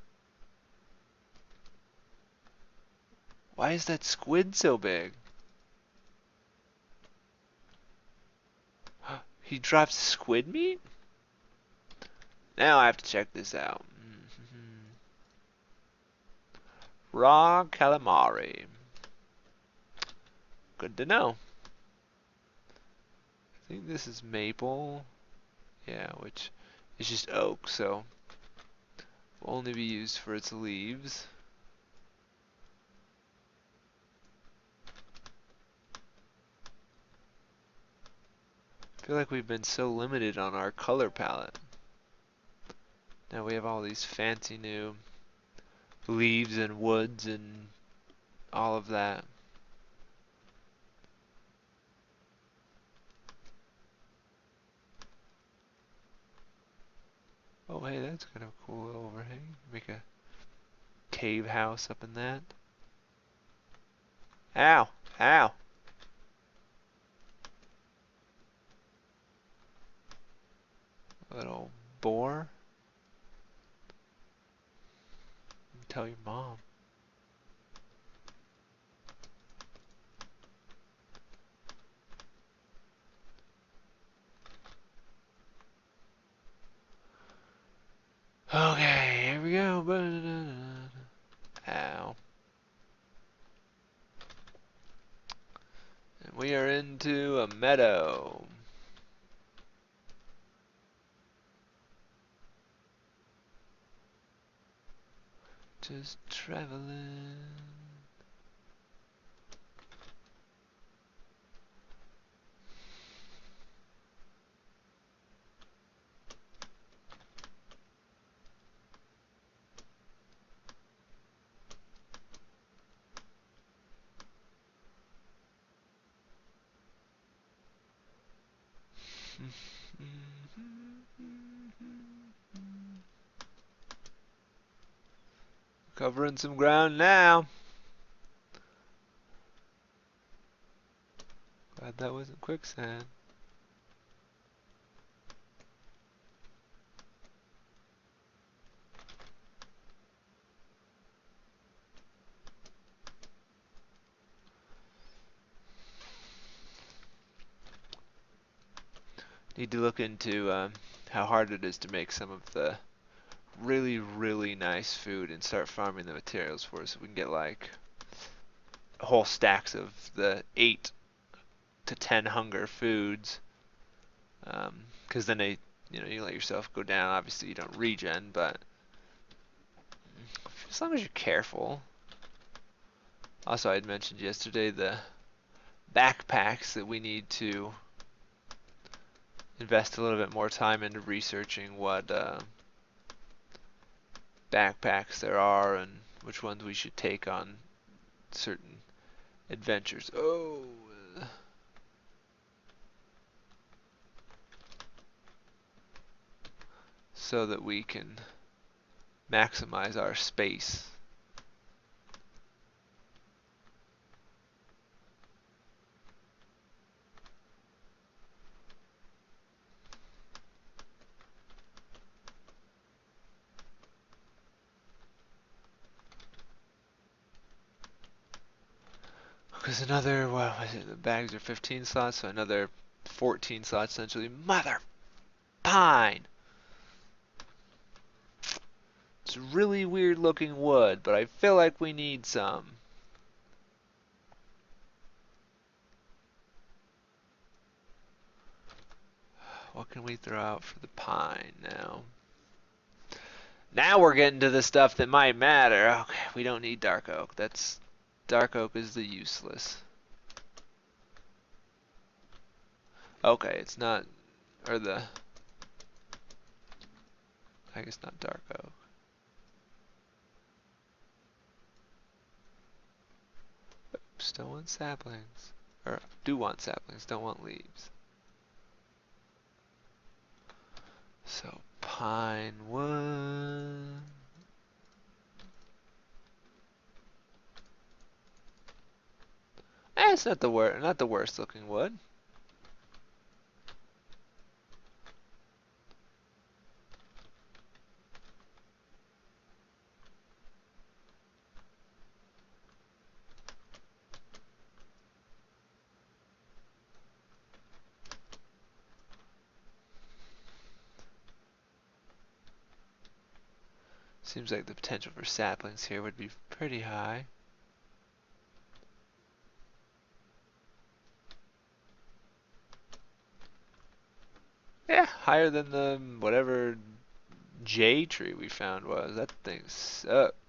Why is that squid so big? He drops squid meat? Now I have to check this out. Raw calamari. Good to know. I think this is maple. Yeah, which is just oak, so will only be used for its leaves. I feel like we've been so limited on our color palette. Now we have all these fancy new leaves and woods and all of that. Oh hey, that's kind of a cool overhang. Make a cave house up in that. Ow! Ow! Little boar. Tell your mom. Okay, here we go. Ow. And we are into a meadow. Just traveling. Covering some ground now. Glad that wasn't quicksand. Need to look into how hard it is to make some of the really, really nice food and start farming the materials for it so we can get like whole stacks of the 8 to 10 hunger foods. Because then you let yourself go down. Obviously, you don't regen, but as long as you're careful. Also, I had mentioned yesterday the backpacks that we need to invest a little bit more time into researching what backpacks there are and which ones we should take on certain adventures. Oh. So that we can maximize our space. Because another, what was it, the bags are 15 slots, so another 14 slots essentially. Mother pine! It's really weird looking wood, but I feel like we need some. What can we throw out for the pine now? Now we're getting to the stuff that might matter. Okay, we don't need dark oak. Dark oak is the useless. Okay, it's not, or I guess not dark oak. Still want saplings. Or do want saplings, don't want leaves. So pine wood. It's not the worst looking wood. Seems like the potential for saplings here would be pretty high. Yeah, higher than the whatever J tree we found was. That thing sucked.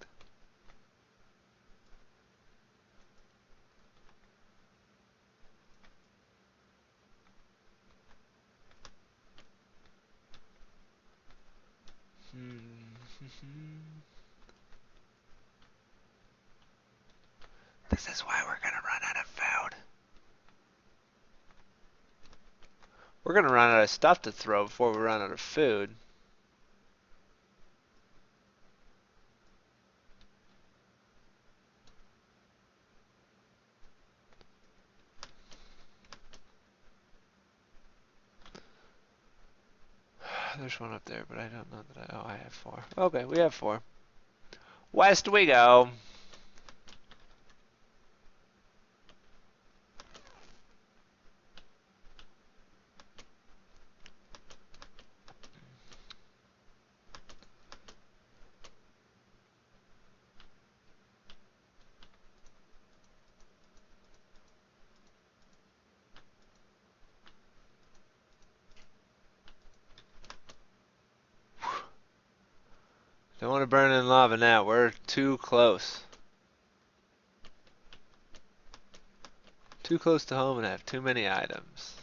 This is why we're gonna run out of food. We're gonna run out of stuff to throw before we run out of food. There's one up there, but I don't know that I... Oh, I have 4. Okay, we have 4. West we go. Don't want to burn in lava now. We're too close. Too close to home and have too many items.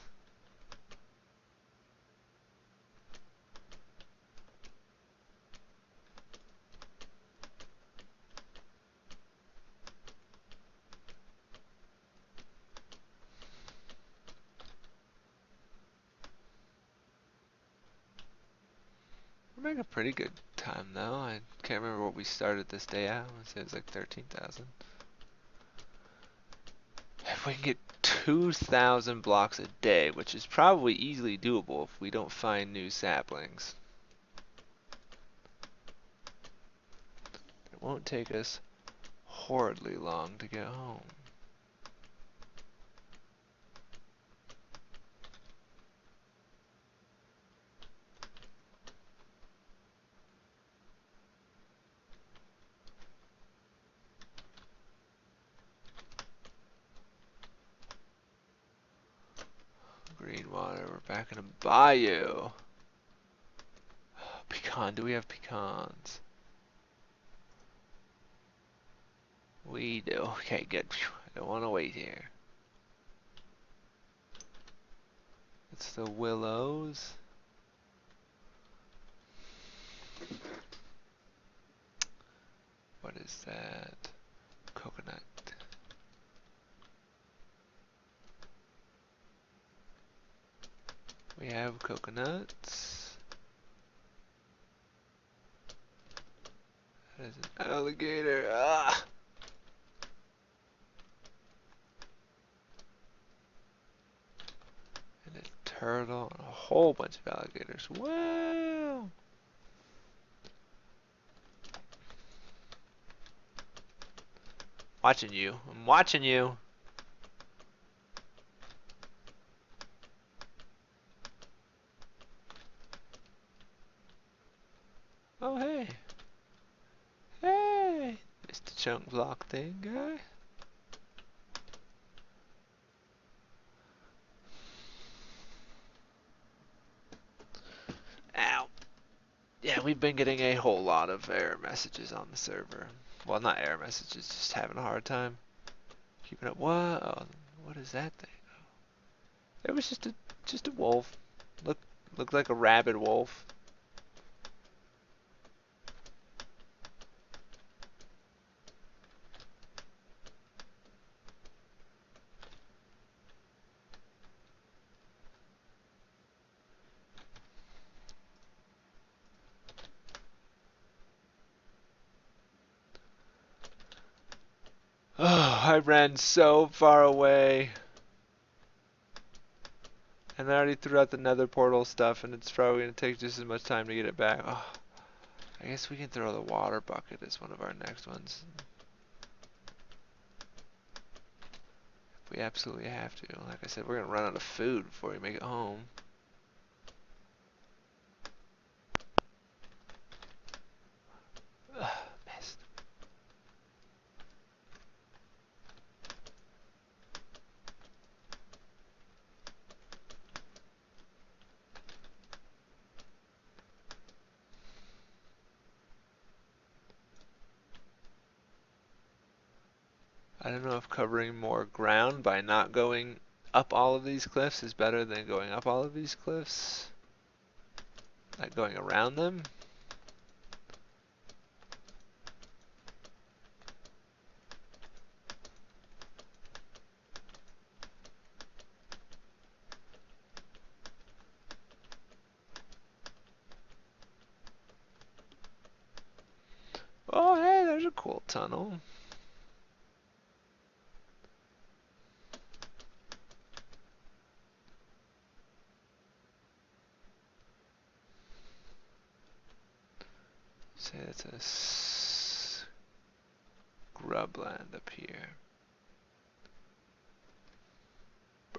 We're making a pretty good time though. I can't remember what we started this day at. I want to say it was like 13,000. If we can get 2,000 blocks a day, which is probably easily doable if we don't find new saplings. It won't take us horridly long to get home. Green water, we're back in a bayou. Pecan, do we have pecans? We do. Okay, good. I don't want to wait here. It's the willows. What is that? Coconut. We have coconuts. That is an alligator. Ah! And a turtle and a whole bunch of alligators. Wow! Watching you. I'm watching you. Oh, hey. Hey! Mr. Chunk Block thing guy. Ow. Yeah, we've been getting a whole lot of error messages on the server. Well, not error messages, just having a hard time keeping up. What? Oh, what is that thing? It was just a wolf. Looked like a rabid wolf. Oh, I ran so far away. And I already threw out the nether portal stuff, and it's probably going to take just as much time to get it back. Oh, I guess we can throw the water bucket as one of our next ones. If we absolutely have to. Like I said, we're going to run out of food before we make it home. I don't know if covering more ground by not going up all of these cliffs is better than going up all of these cliffs. Like going around them. Oh, hey, there's a cool tunnel. Say it's a scrubland up here.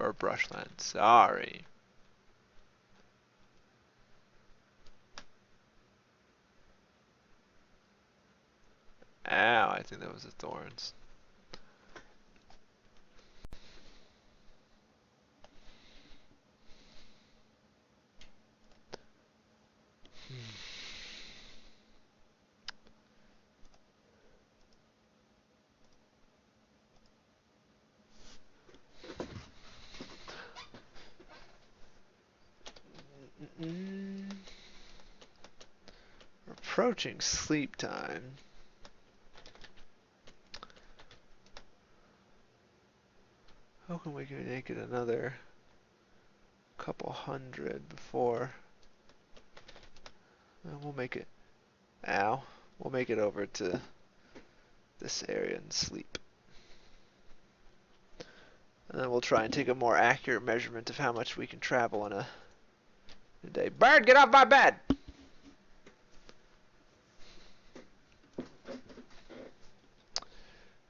Or brushland, sorry. Ow, I think that was the thorns. Approaching sleep time. How can we make it another couple hundred before? We'll make it. Ow. We'll make it over to this area and sleep. And then we'll try and take a more accurate measurement of how much we can travel in a day. Bird, get off my bed!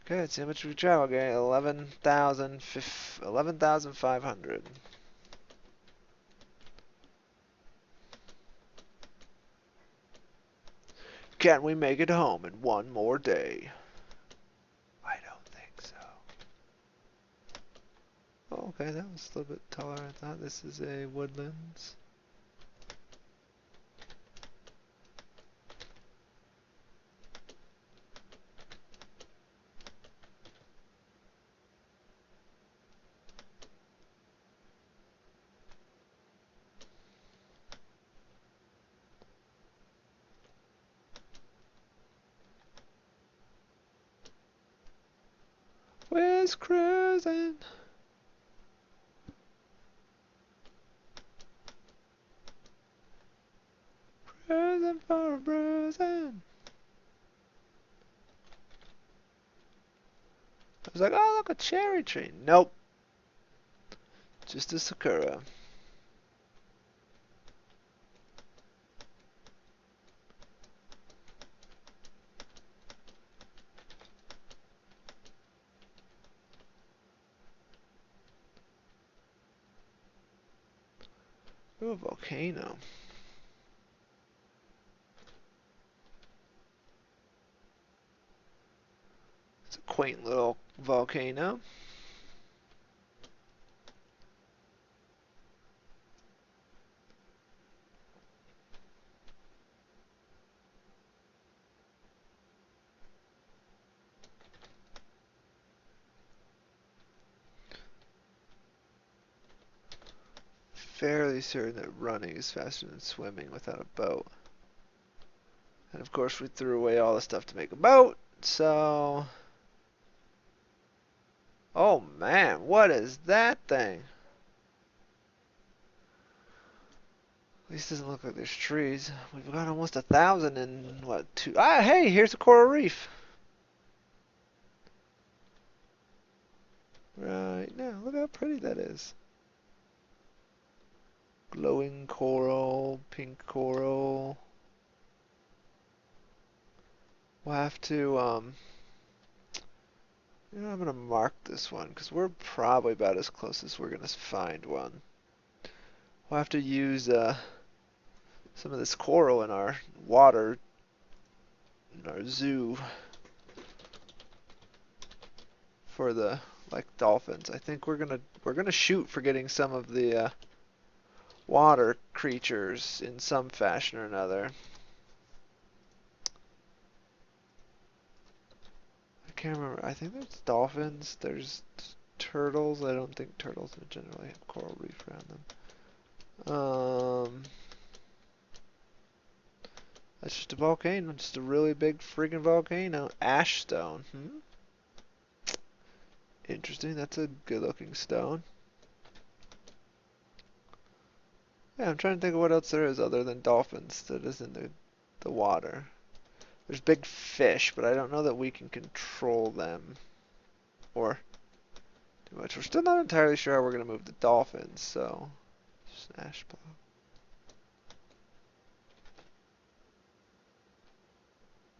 Okay, let's see how much we travel. Okay, 11,500. Can we make it home in one more day? I don't think so. Oh, okay, that was a little bit taller than I thought. This is a woodlands. Where's cruising? Cruising for a bruising. I was like, oh, look, a cherry tree. Nope. Just a sakura. Ooh, a volcano. It's a quaint little volcano. Fairly certain that running is faster than swimming without a boat. And of course we threw away all the stuff to make a boat, so... Oh man, what is that thing? At least it doesn't look like there's trees. We've got almost 1,000 in, what, two... Ah, hey, here's a coral reef. Right now, look how pretty that is. Glowing coral, pink coral. We'll have to, I'm gonna mark this one, because we're probably about as close as we're gonna find one. We'll have to use, some of this coral in our water, in our zoo, for the, like, dolphins. I think we're gonna shoot for getting some of the, water creatures in some fashion or another. I can't remember. I think there's dolphins. There's turtles. I don't think turtles would generally have coral reef around them. That's just a volcano. Just a really big freaking volcano. Ash stone. Interesting. That's a good-looking stone. Yeah, I'm trying to think of what else there is other than dolphins that is in the water. There's big fish, but I don't know that we can control them or too much. We're still not entirely sure how we're going to move the dolphins, so just an ash block.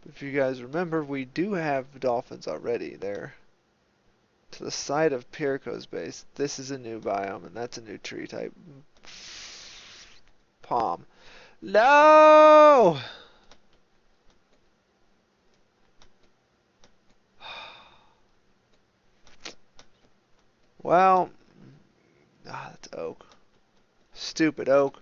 If you guys remember, we do have dolphins already. They're to the side of Pyrrhico's base. This is a new biome, and that's a new tree type. Palm. No! Well, that's oak. Stupid oak.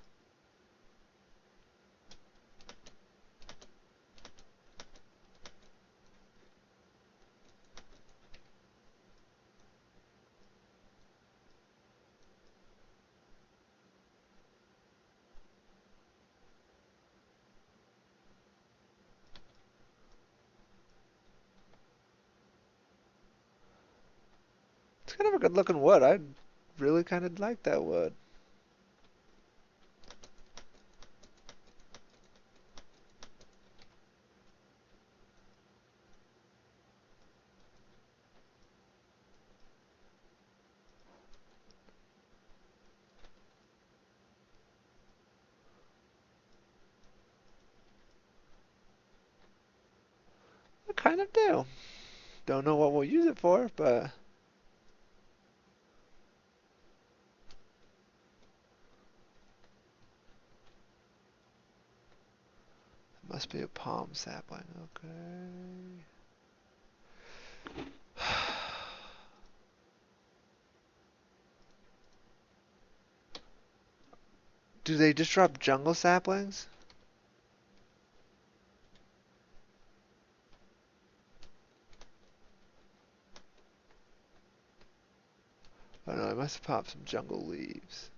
It's kind of a good looking wood. I really kind of like that wood. I kind of do. Don't know what we'll use it for, but it must be a palm sapling. Okay. Do they just drop jungle saplings? Oh no, I must have popped some jungle leaves.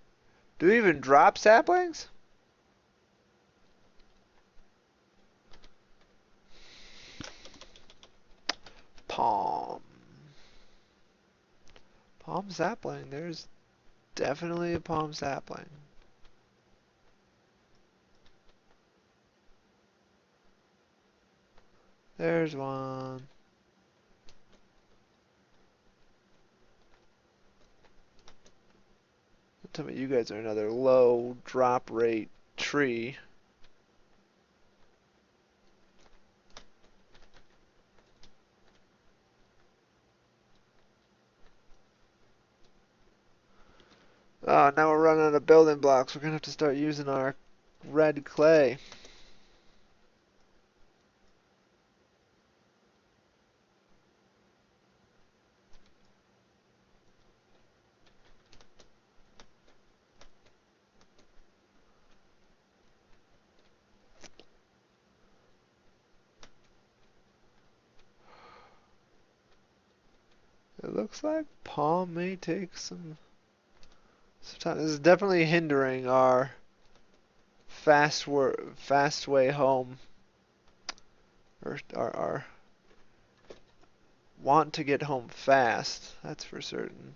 Do we even drop saplings? Palm. Palm sapling. There's definitely a palm sapling. There's one. Tell me you guys are another low drop rate tree. Oh, now we're running out of building blocks. We're gonna have to start using our red clay. It looks like palm may take some time. This is definitely hindering our fast way home, or our want to get home fast. That's for certain.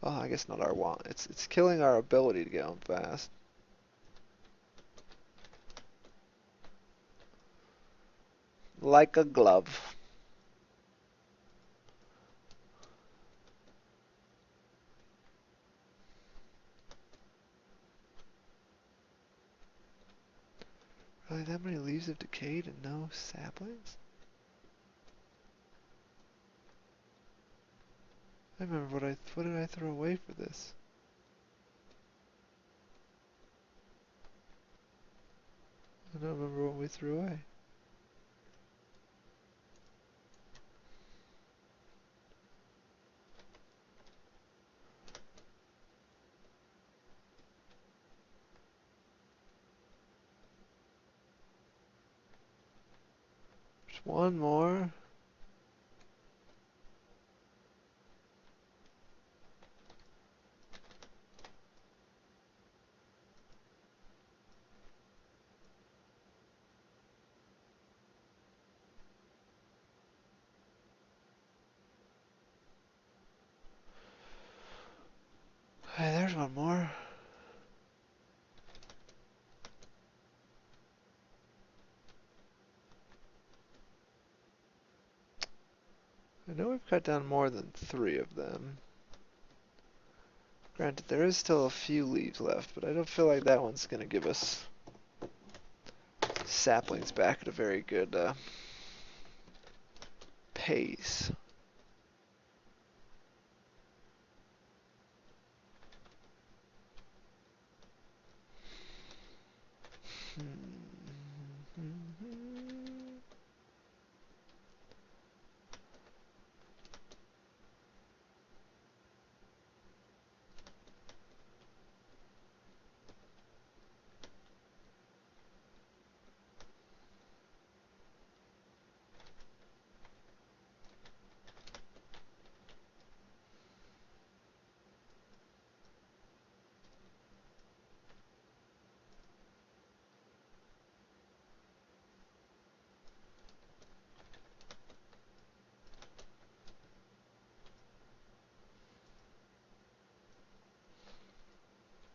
Well, I guess not our want. It's killing our ability to get home fast. Like a glove. Really, that many leaves have decayed and no saplings? I remember what did I throw away for this? I don't remember what we threw away. one more. Hey, there's one more. I know we've cut down more than 3 of them. Granted, there is still a few leaves left, but I don't feel like that one's gonna give us saplings back at a very good pace.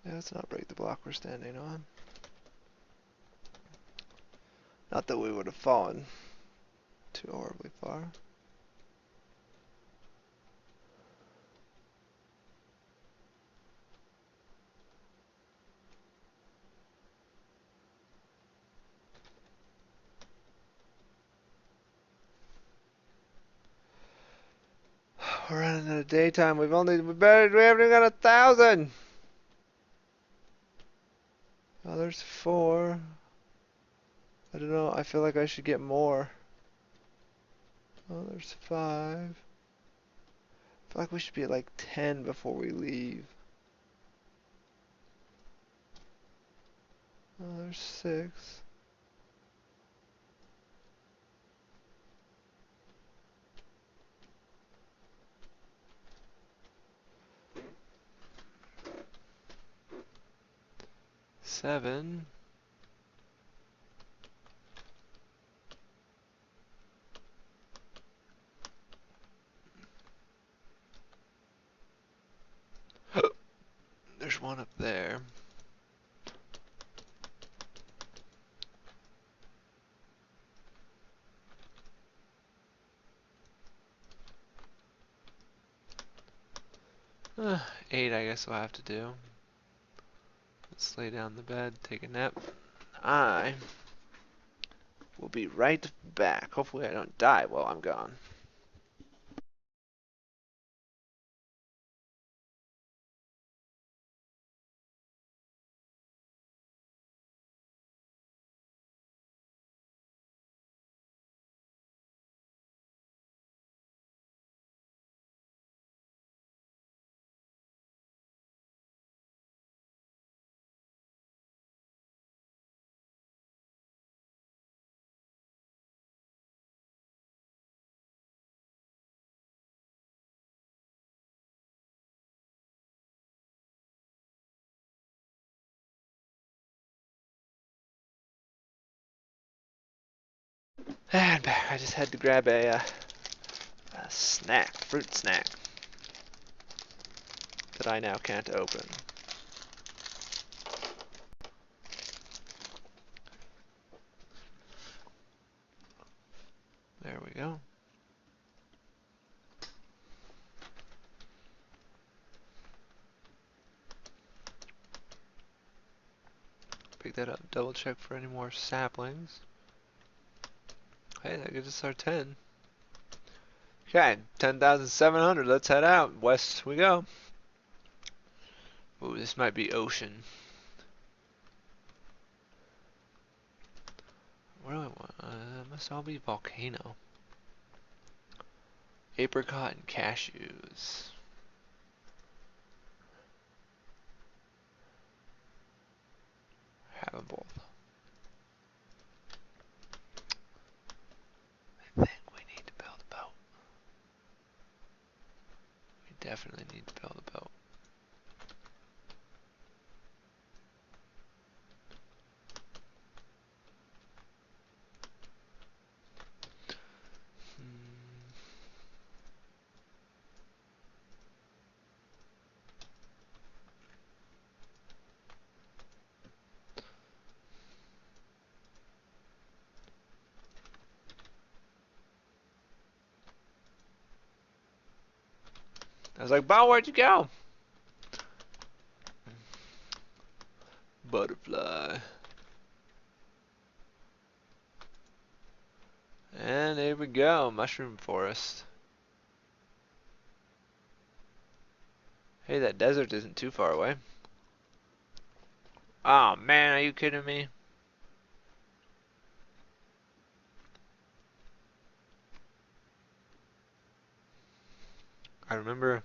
Yeah, let's not break the block we're standing on. Not that we would have fallen too horribly far. We're running out of daytime. We haven't even got 1,000. Oh, there's 4. I don't know. I feel like I should get more. Oh, there's 5. I feel like we should be at like 10 before we leave. Oh, there's 6. Seven. There's one up there. Uh, 8, I guess we'll have to do. Let's lay down the bed, take a nap. I will be right back. Hopefully I don't die while I'm gone. And back. I just had to grab a snack, fruit snack, that I now can't open. There we go. Pick that up, double check for any more saplings. Hey, that gives us our 10. Okay, 10,700. Let's head out. West we go. Ooh, this might be ocean. What do I want? It must all be volcano. Apricot and cashews. Have them both. definitely need to build a boat. I was like, Bo, where'd you go? Butterfly. And there we go, mushroom forest. Hey, that desert isn't too far away. Oh man, are you kidding me? I remember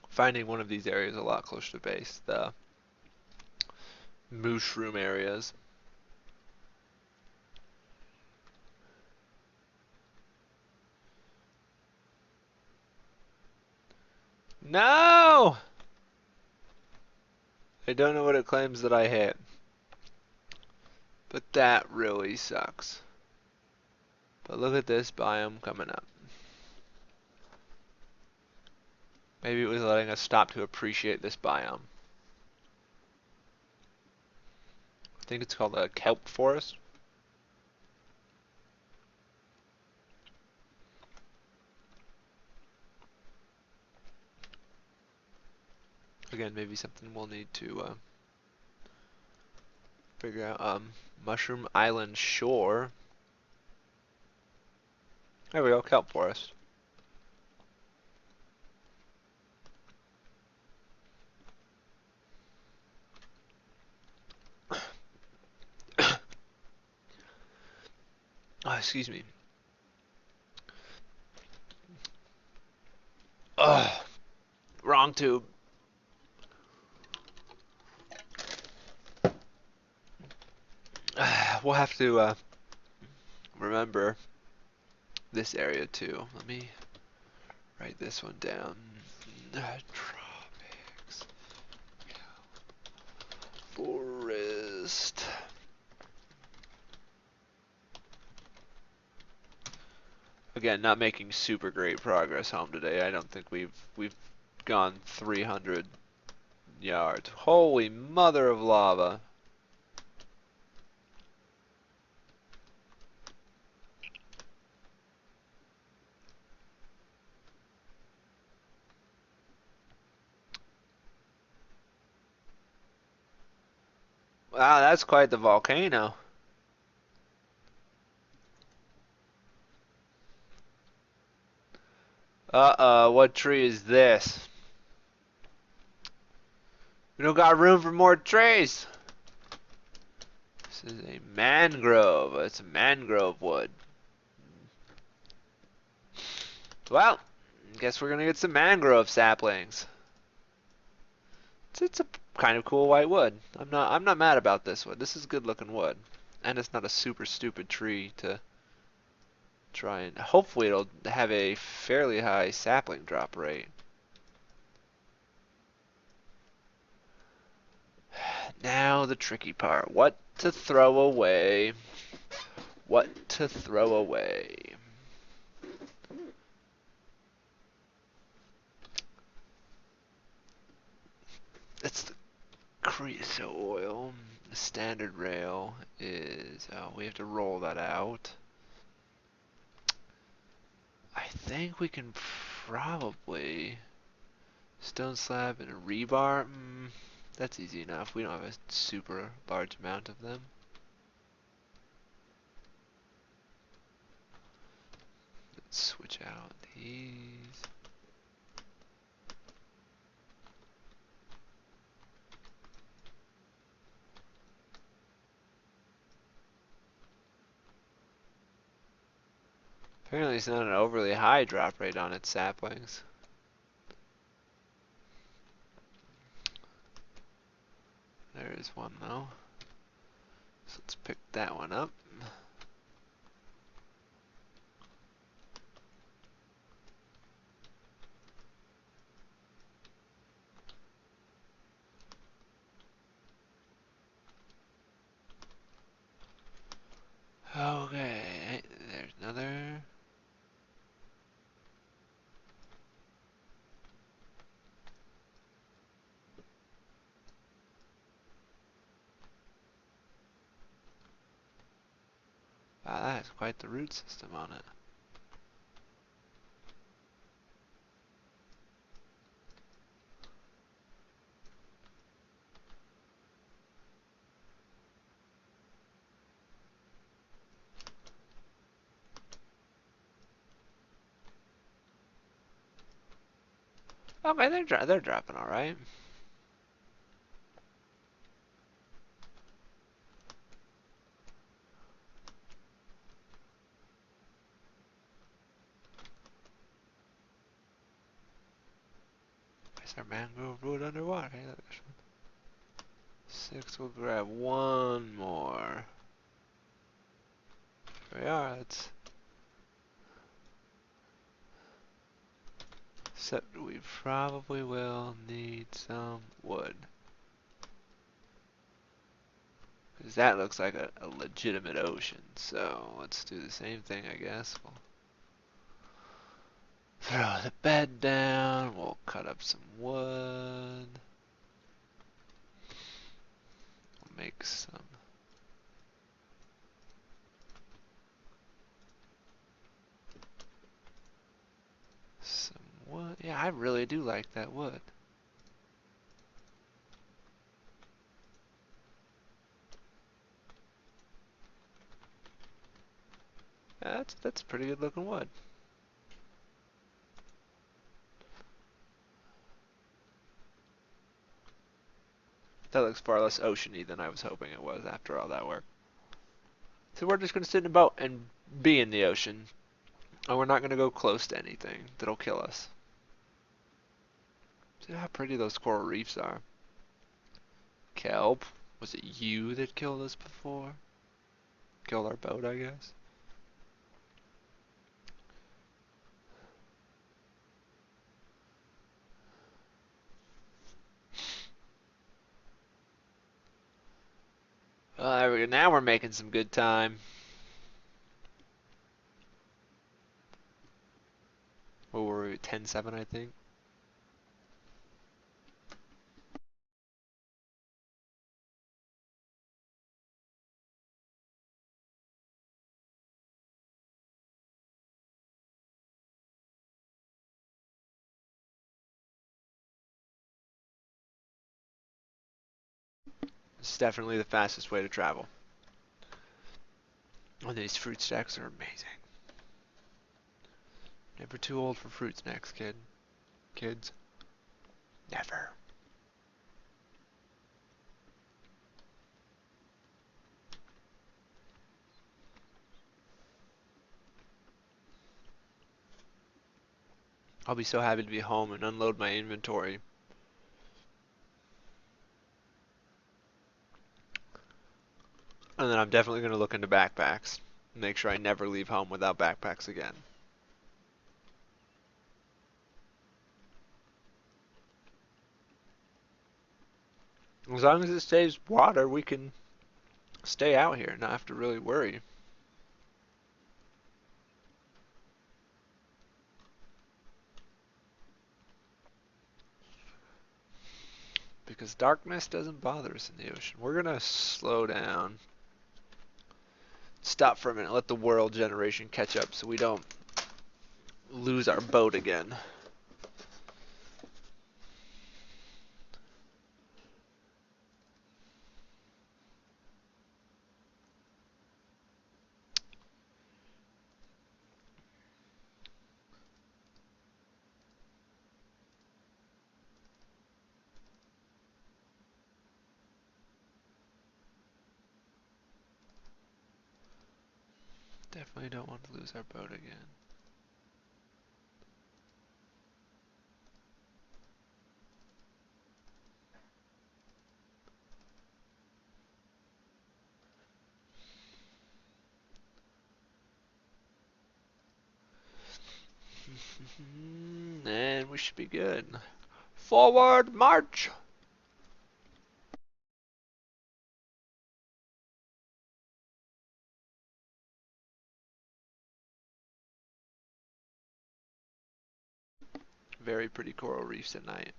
finding one of these areas a lot closer to base, the mushroom areas. No! I don't know what it claims that I hit. But that really sucks. But look at this biome coming up. Maybe it was letting us stop to appreciate this biome. I think it's called a kelp forest. Again, maybe something we'll need to figure out. Mushroom Island Shore. There we go, kelp forest. Oh, excuse me. Ugh, wrong tube. We'll have to remember this area too. Let me write this one down. Tropics forest. Again, not making super great progress home today. I don't think we've gone 300 yards. Holy mother of lava. Wow, that's quite the volcano. Uh-oh, what tree is this? We don't got room for more trees. This is a mangrove. It's a mangrove wood. Well, guess we're gonna get some mangrove saplings. It's a kind of cool white wood. I'm not mad about this wood. This is good looking wood. And it's not a super stupid tree to try and hopefully it'll have a fairly high sapling drop rate. Now the tricky part. What to throw away? What to throw away? It's the creosote oil. The standard rail is, oh, we have to roll that out. I think we can probably stone slab and a rebar. That's easy enough. We don't have a super large amount of them. Let's switch out these. Apparently it's not an overly high drop rate on its saplings. There is one though. So let's pick that one up. Wow, that has quite the root system on it. Okay, they're dropping all right. Is our mangrove root underwater? Hey, look, there's one. 6, we'll grab one more. Here we are, let's... Except we probably will need some wood. Because that looks like a legitimate ocean. So let's do the same thing, I guess. We'll throw the bed down. We'll cut up some wood. We'll make some wood. Yeah, I really do like that wood. Yeah, that's pretty good looking wood. That looks far less oceany than I was hoping it was after all that work. So we're just gonna sit in a boat and be in the ocean. And we're not gonna go close to anything that'll kill us. See how pretty those coral reefs are. Kelp, was it you that killed us before? Killed our boat, I guess. Well, there we go. Now we're making some good time. What were we, 10-7, I think? It's definitely the fastest way to travel. Oh, these fruit stacks are amazing. Never too old for fruit snacks, kids. Never. I'll be so happy to be home and unload my inventory. And then I'm definitely going to look into backpacks. Make sure I never leave home without backpacks again. As long as it stays water, we can stay out here, not have to really worry. Because darkness doesn't bother us in the ocean. We're gonna slow down. Stop for a minute, let the world generation catch up so we don't lose our boat again. Definitely don't want to lose our boat again. And we should be good. Forward march! Very pretty coral reefs at night.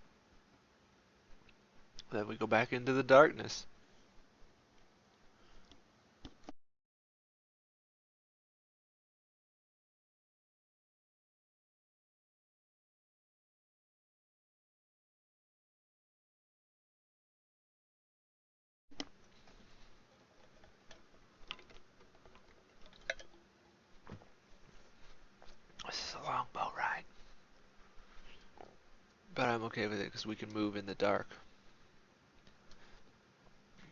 Then we go back into the darkness. okay with it because we can move in the dark.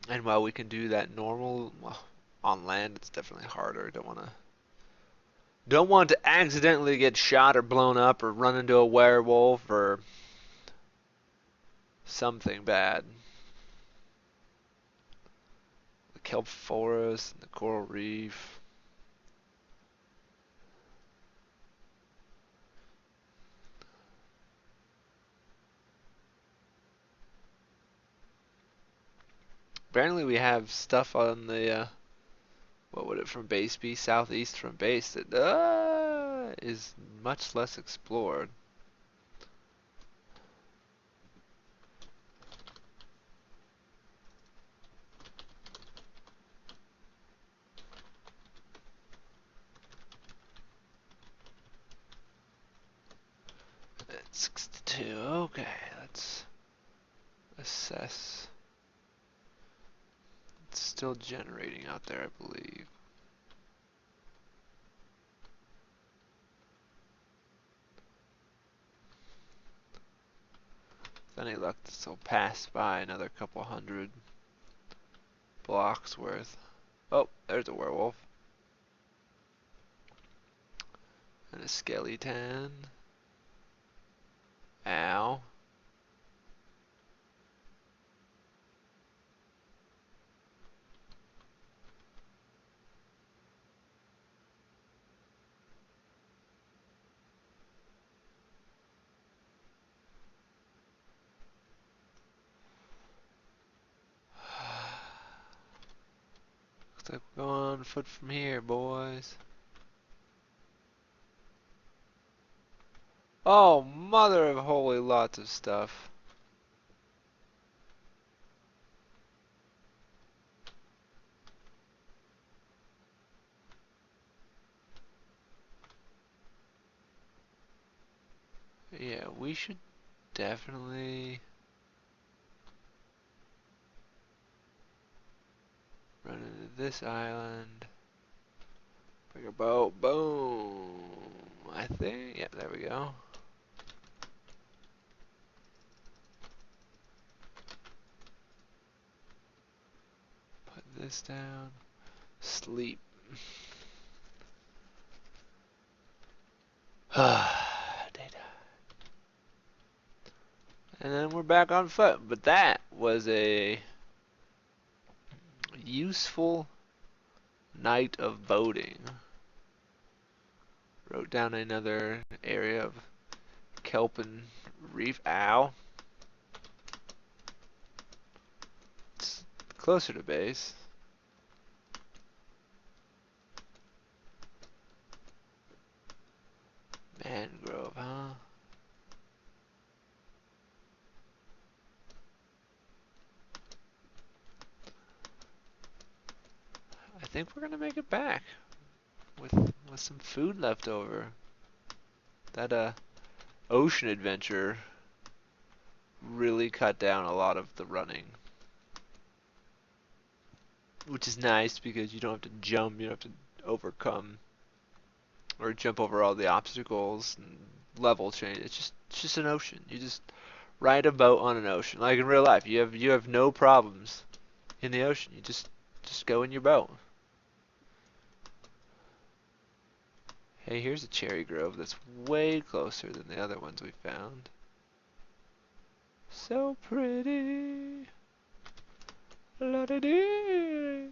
And while we can do that normal, well, on land, it's definitely harder. Don't want to accidentally get shot or blown up or run into a werewolf or something bad. The kelp forest, the coral reef. Apparently we have stuff on the, what would it from base be? Southeast from base that is much less explored. It's 62. Okay, let's assess. It's still generating out there, I believe. With any luck, this will pass by another couple hundred blocks worth. Oh, there's a werewolf. And a skeleton. Ow. Looks like we're going on foot from here, boys. Oh, mother of holy, lots of stuff. Yeah, we should definitely run into this island. Bring a boat. Boom. I think. Yeah, there we go. Put this down. Sleep. Data. And then we're back on foot. But that was a useful night of boating. Wrote down another area of kelp and reef. Ow. It's closer to base. Mangrove, huh? I think we're gonna make it back with some food left over. That ocean adventure really cut down a lot of the running, which is nice because you don't have to jump, you don't have to overcome or jump over all the obstacles and level change. It's just an ocean. You just ride a boat on an ocean, like in real life. You have no problems in the ocean. You just go in your boat. Hey, here's a cherry grove that's way closer than the other ones we found. So pretty. La-da-dee.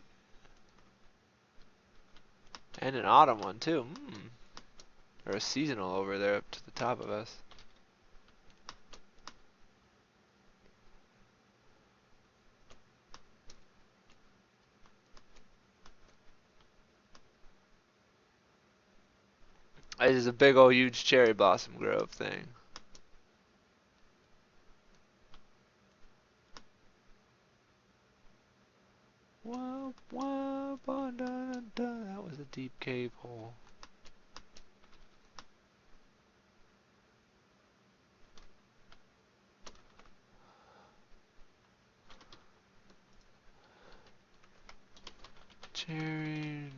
And an autumn one too. Or a seasonal over there up to the top of us. This is a big old huge cherry blossom grove thing. Wah, wah, ba, da, da, da. That was a deep cave hole. Cherry.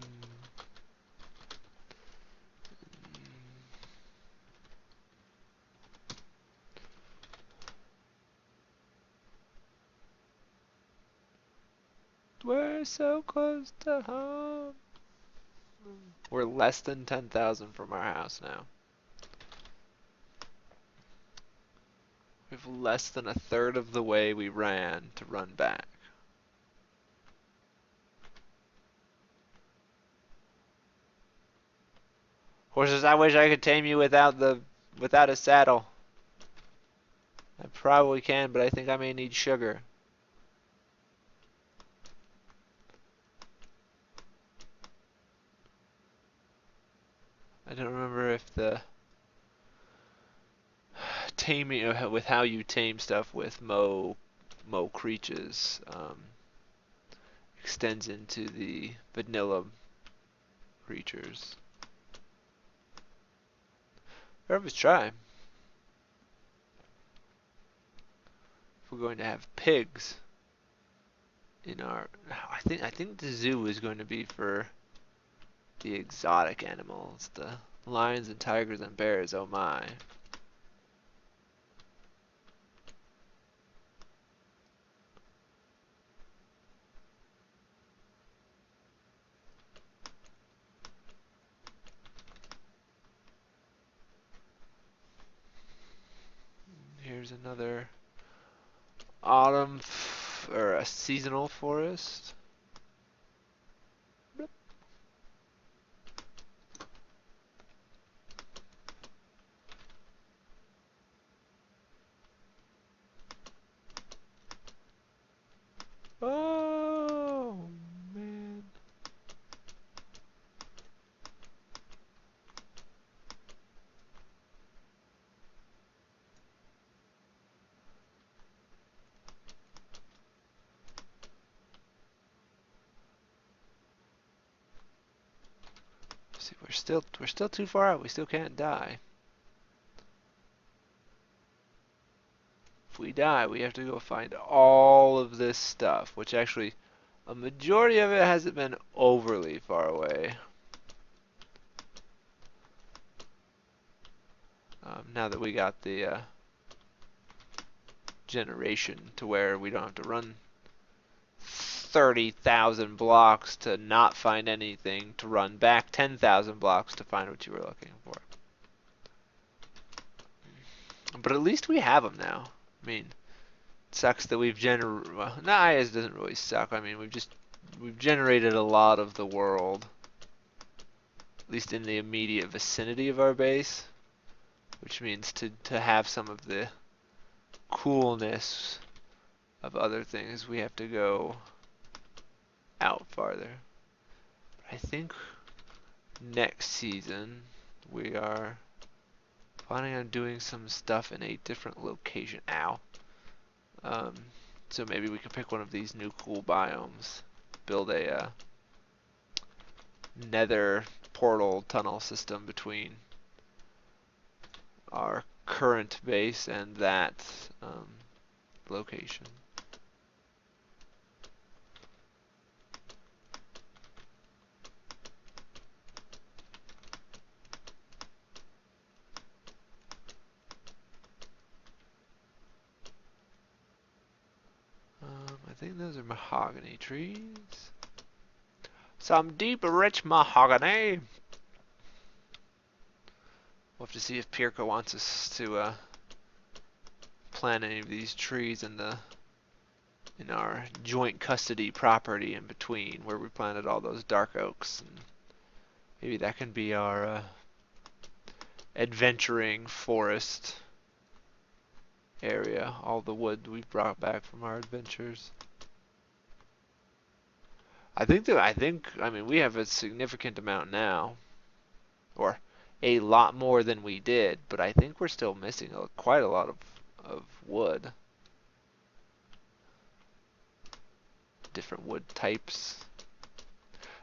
so close to home. We're less than 10,000 from our house now. We've less than a third of the way we ran to run back. Horses, I wish I could tame you without a saddle. I probably can, but I think I may need sugar. I don't remember if the taming with how you tame stuff with Mo creatures extends into the vanilla creatures. Let's try. If we're going to have pigs in our, I think the zoo is going to be for the exotic animals, the lions and tigers and bears. Oh my. Here's another autumn or a seasonal forest. Oh man. See, we're still too far out. We still can't die. If we die, we have to go find all of this stuff, which actually a majority of it hasn't been overly far away. Now that we got the generation to where we don't have to run 30,000 blocks to not find anything, to run back 10,000 blocks to find what you were looking for. But at least we have them now. I mean, it sucks that we've generated. Well, nah, it doesn't really suck. I mean, we've generated a lot of the world, at least in the immediate vicinity of our base, which means to have some of the coolness of other things, we have to go out farther. I think next season we are planning on doing some stuff in a different location. Ow. So maybe we could pick one of these new cool biomes, build a nether portal tunnel system between our current base and that location. I think those are mahogany trees. Some deep, rich mahogany. We'll have to see if Pirko wants us to plant any of these trees in our joint custody property in between, where we planted all those dark oaks. And maybe that can be our adventuring forest area, all the wood we brought back from our adventures. I mean, we have a significant amount now, or a lot more than we did, but I think we're still missing quite a lot of wood. Different wood types.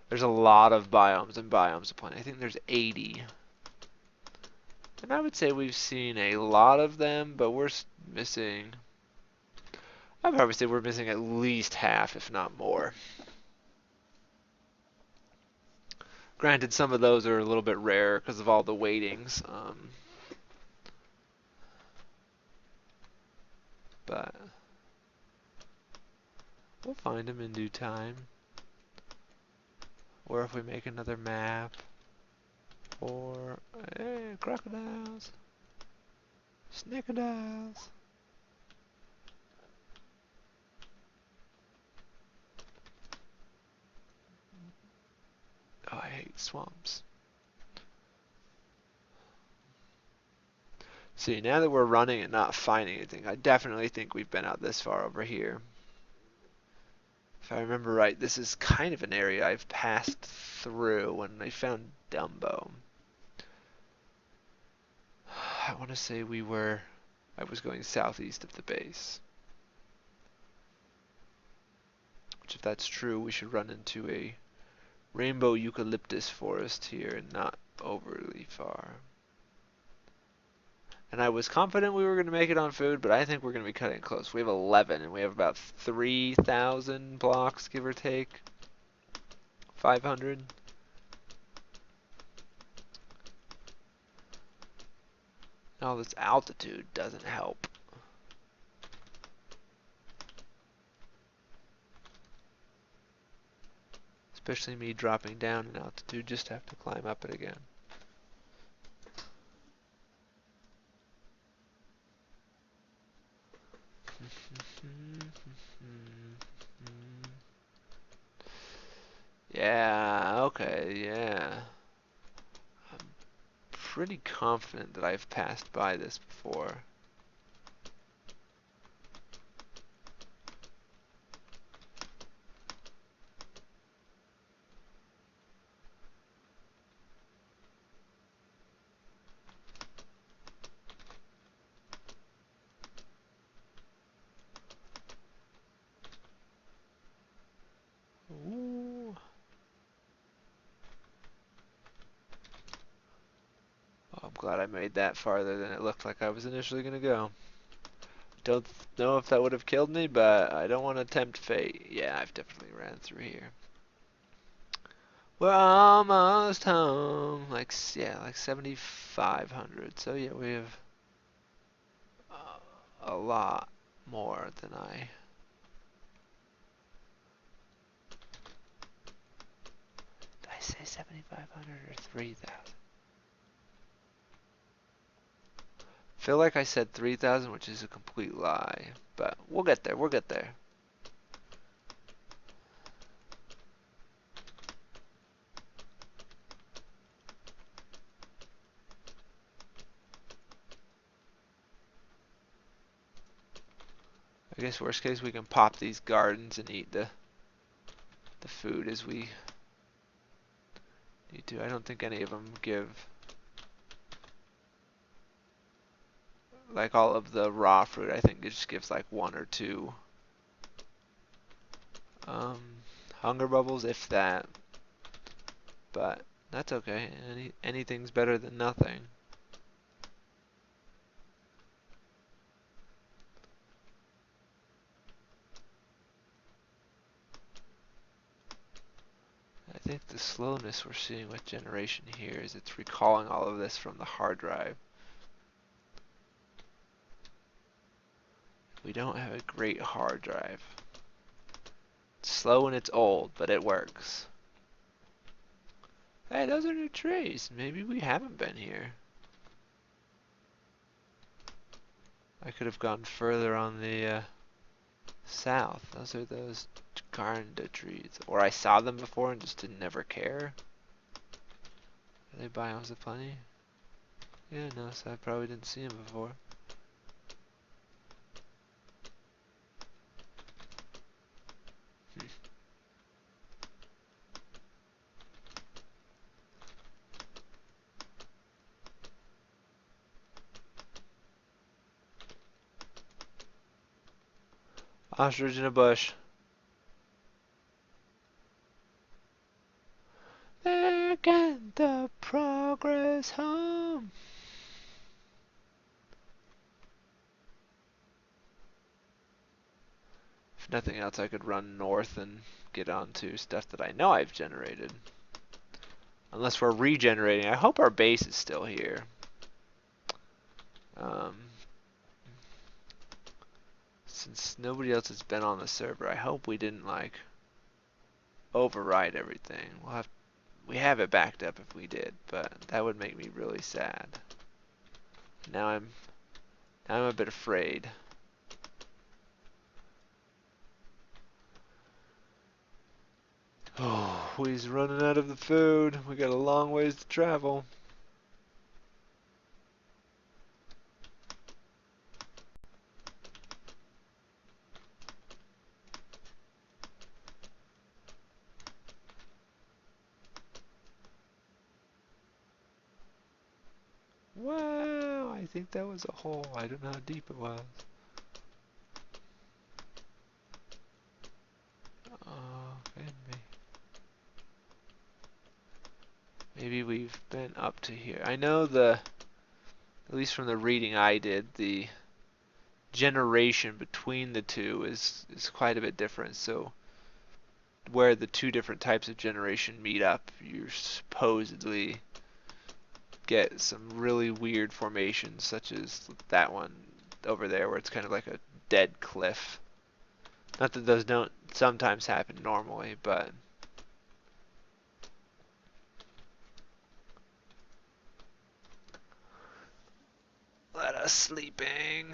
There's a lot of biomes and biomes to plant. I think there's 80. And I would say we've seen a lot of them, but we're missing. I'd probably say we're missing at least half, if not more. Granted, some of those are a little bit rare because of all the weightings. But we'll find them in due time. Or if we make another map. Or, crocodiles. Snickerdoodles. Oh, I hate swamps. See, now that we're running and not finding anything, I definitely think we've been out this far over here. If I remember right, this is kind of an area I've passed through when I found Dumbo. I want to say I was going southeast of the base. Which, if that's true, we should run into a rainbow eucalyptus forest here and not overly far. And I was confident we were going to make it on food, but I think we're going to be cutting close. We have 11, and we have about 3,000 blocks, give or take. 500. All this altitude doesn't help. Especially me dropping down in altitude, just have to climb up it again. Yeah, okay, yeah. I'm pretty confident that I've passed by this before. Ooh. Oh, I'm glad I made that farther than it looked like I was initially going to go. Don't know if that would have killed me, but I don't want to tempt fate. Yeah, I've definitely ran through here. We're almost home. Like, yeah, like 7,500. So yeah, we have a lot more than I. Did I say 7,500 or 3,000? Feel like I said 3,000, which is a complete lie. But we'll get there. We'll get there. I guess worst case we can pop these gardens and eat the food as we need to. I don't think any of them give, like all of the raw fruit, I think it just gives like 1 or 2 um, hunger bubbles, if that. But that's okay. Anything's better than nothing. I think the slowness we're seeing with generation here is it's recalling all of this from the hard drive. We don't have a great hard drive. It's slow and it's old, but it works. Hey, those are new trees. Maybe we haven't been here. I could have gone further on the south. Those are those Jacaranda trees. Or I saw them before and just didn't ever care. Are they biomes of plenty? Yeah, no, so I probably didn't see them before. Ostrich in a bush. There can the progress home. If nothing else, I could run north and get onto stuff that I know I've generated. Unless we're regenerating. I hope our base is still here. Since nobody else has been on the server, I hope we didn't like override everything. We have it backed up if we did, but that would make me really sad. Now I'm a bit afraid. Oh, he's running out of the food. We got a long ways to travel. Wow, I think that was a hole. I don't know how deep it was. Oh, maybe we've been up to here. I know at least from the reading I did, the generation between the two is quite a bit different. So where the two different types of generation meet up, you supposedly get some really weird formations, such as that one over there, where it's kind of like a dead cliff. Not that those don't sometimes happen normally, but let us sleeping.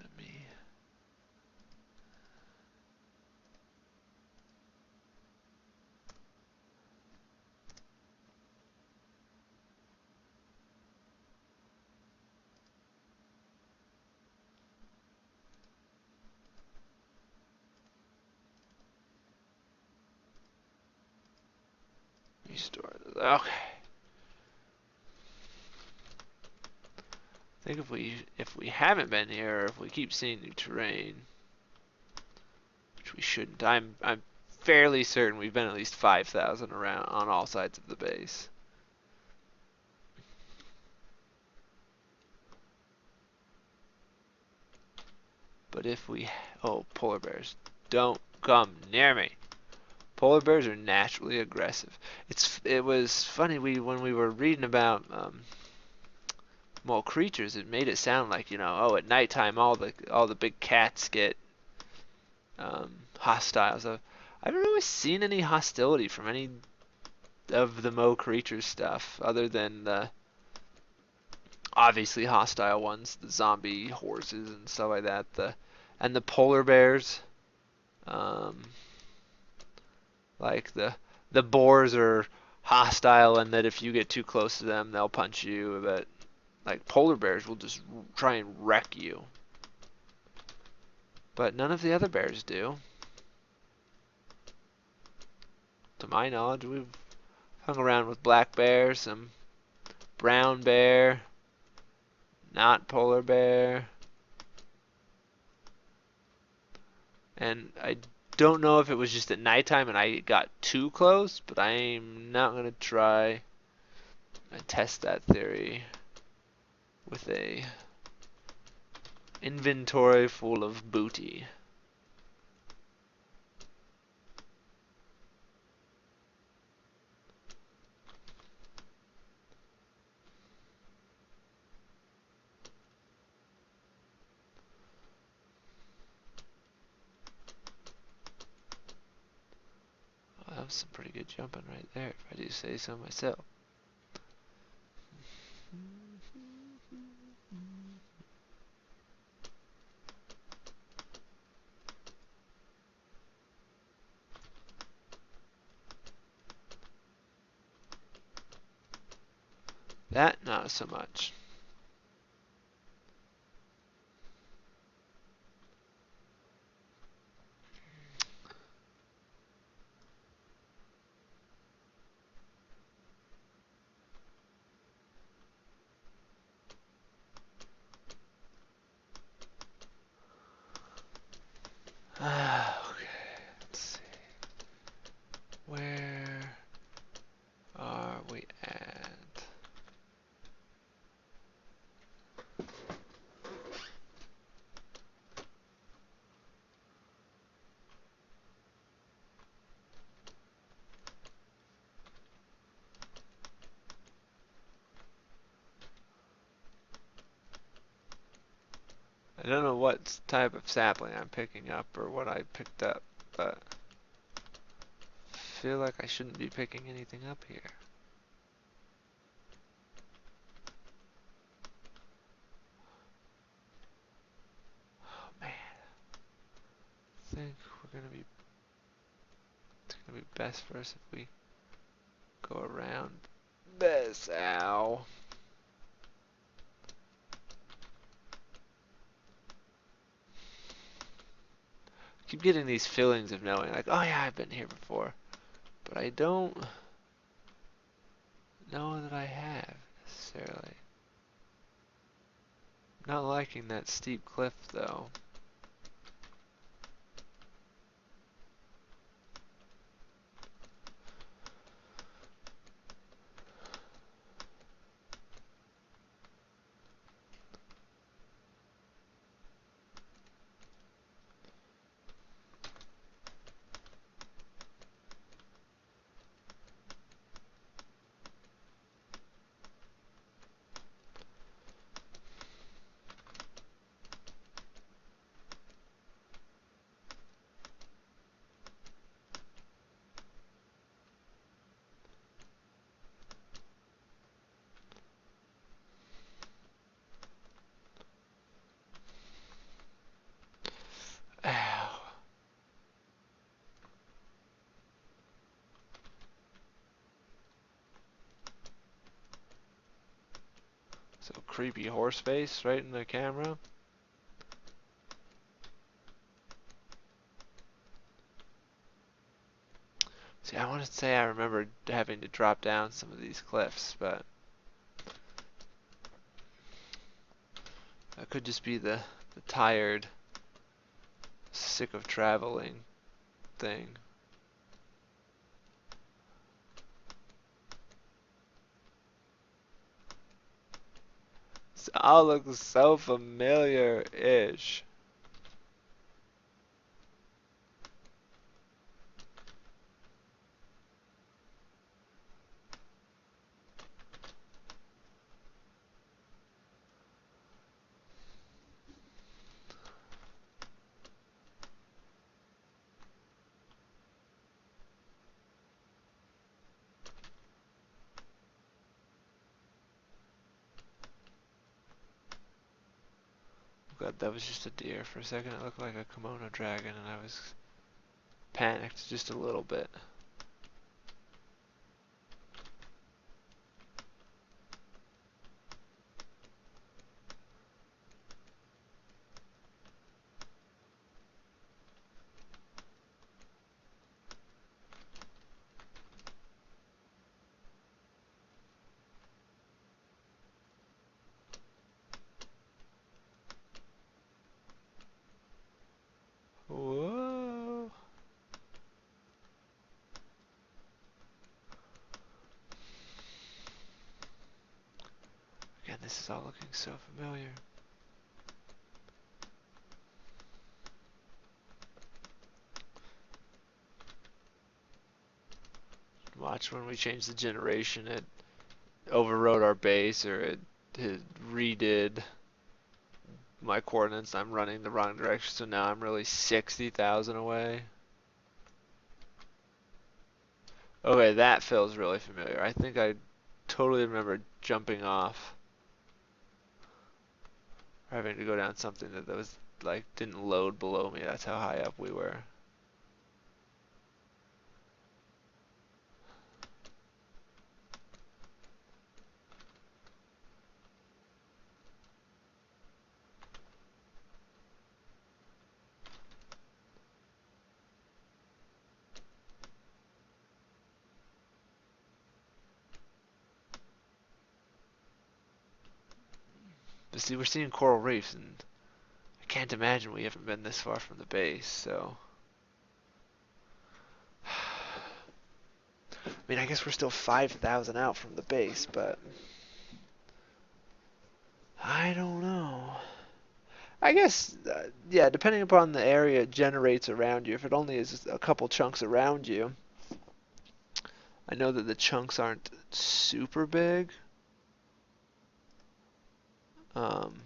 Let me. Restore this. Okay. I think if we haven't been here, or if we keep seeing new terrain, which we shouldn't, I'm fairly certain we've been at least 5,000 around on all sides of the base. But if we, oh, polar bears, don't come near me. Polar bears are naturally aggressive. It was funny when we were reading about mole creatures, it made it sound like, oh, at nighttime all the big cats get hostile. So I haven't really seen any hostility from any of the Mo creatures stuff, other than the obviously hostile ones, the zombie horses and stuff like that. And the polar bears, um, like the boars are hostile, and that if you get too close to them, they'll punch you. But like polar bears will just try and wreck you. But none of the other bears do. To my knowledge, we've hung around with black bear, some brown bear, not polar bear, and I don't know if it was just at nighttime and I got too close, but I'm not going to try and test that theory with a inventory full of booty. Well, that was some pretty good jumping right there, if I do say so myself. That, not so much. Okay, let's see. Where are we at? I don't know what type of sapling I'm picking up or what I picked up, but I feel like I shouldn't be picking anything up here. Oh man, I think it's gonna be best for us if we go around this. Ow. Keep getting these feelings of knowing, like, oh yeah, I've been here before, but I don't know that I have necessarily. Not liking that steep cliff though. Ow. So creepy horse face right in the camera. See, I want to say I remember having to drop down some of these cliffs, but that could just be the tired, sick of traveling thing. This all looks so familiar-ish. God, that was just a deer. For a second it looked like a Komodo dragon and I was panicked just a little bit. Whoa. Again, this is all looking so familiar. Watch when we change the generation, it overrode our base or it redid my coordinates. I'm running the wrong direction, so now I'm really 60,000 away. Okay, that feels really familiar. I think I totally remember jumping off or having to go down something that was like didn't load below me. That's how high up we were. But see, we're seeing coral reefs, and I can't imagine we haven't been this far from the base, so. I mean, I guess we're still 5,000 out from the base, but I don't know. I guess, yeah, depending upon the area it generates around you, if it only is a couple chunks around you, I know that the chunks aren't super big. Um,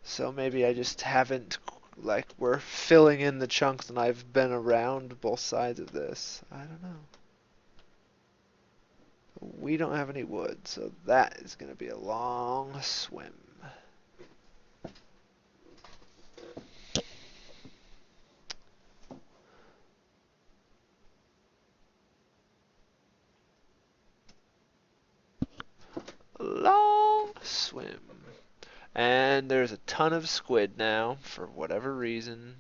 So maybe I just haven't, like, we're filling in the chunks and I've been around both sides of this. I don't know. We don't have any wood, so that is going to be a long swim. Long swim. And there's a ton of squid now, for whatever reason.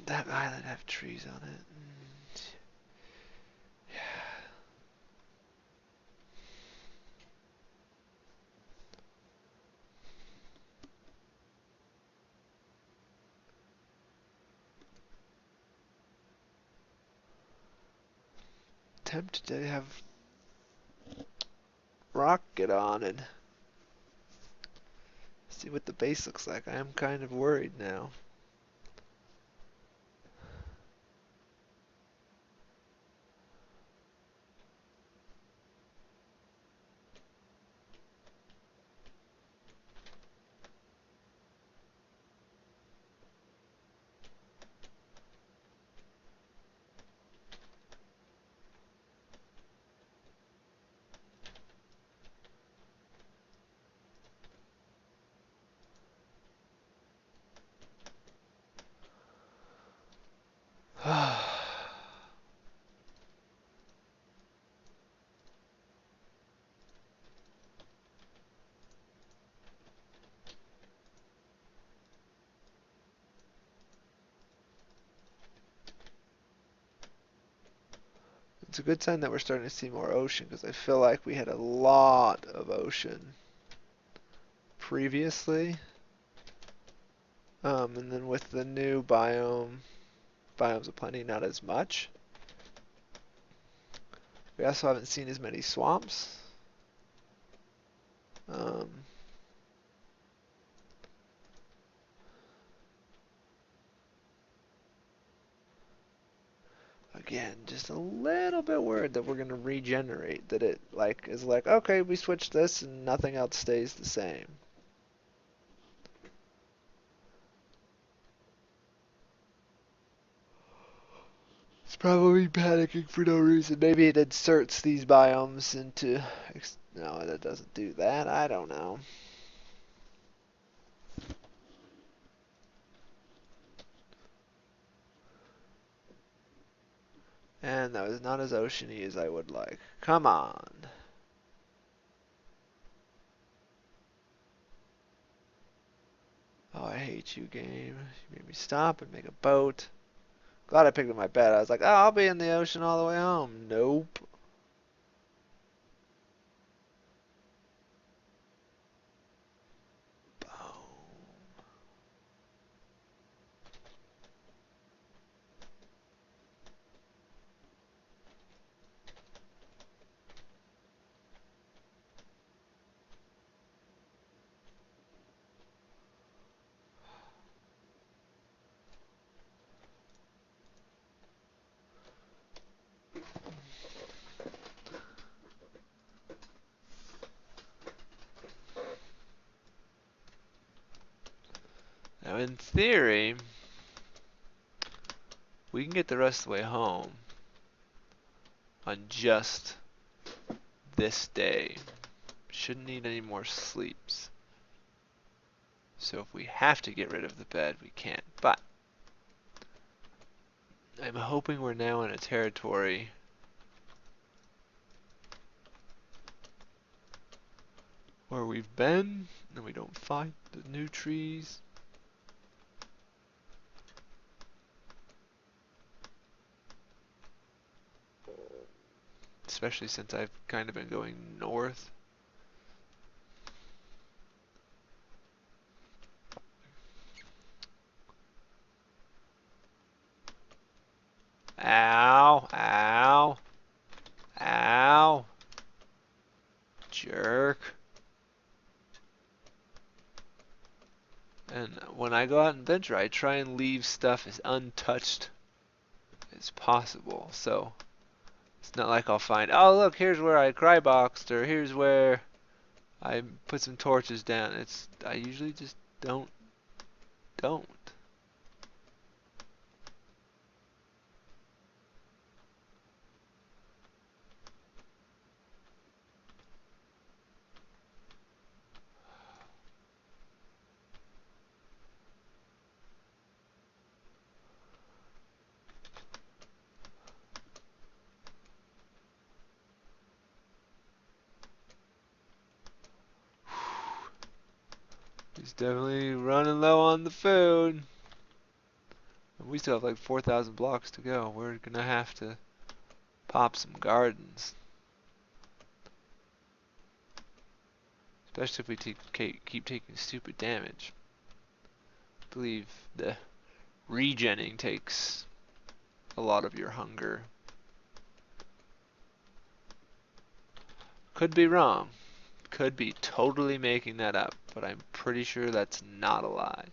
That island have trees on it. Yeah. Tempted to have Rock get on and see what the base looks like. I am kind of worried now. It's a good sign that we're starting to see more ocean because I feel like we had a lot of ocean previously. And then with the new biomes of plenty, not as much. We also haven't seen as many swamps. Um, Again, just a little bit worried that we're gonna regenerate. That it like is like, okay, we switched this and nothing else stays the same. It's probably panicking for no reason. Maybe it inserts these biomes into. No, that doesn't do that. I don't know. And that was not as oceany as I would like. Come on. Oh, I hate you, game. You made me stop and make a boat. Glad I picked up my bed. I was like, oh, I'll be in the ocean all the way home. Nope. Boom. Now, in theory, we can get the rest of the way home on just this day. Shouldn't need any more sleeps. So if we have to get rid of the bed, we can. But I'm hoping we're now in a territory where we've been and we don't find the new trees. Especially since I've kind of been going north. Ow, ow, ow. Jerk. I go out and venture, I try and leave stuff as untouched as possible. So it's not like I'll find, oh look, here's where I cry boxed, or here's where I put some torches down. I usually just don't. He's definitely running low on the food. And we still have like 4,000 blocks to go. We're gonna have to pop some gardens. Especially if we keep taking stupid damage. I believe the regenning takes a lot of your hunger. Could be wrong. Could be totally making that up, but I'm pretty sure that's not a lie.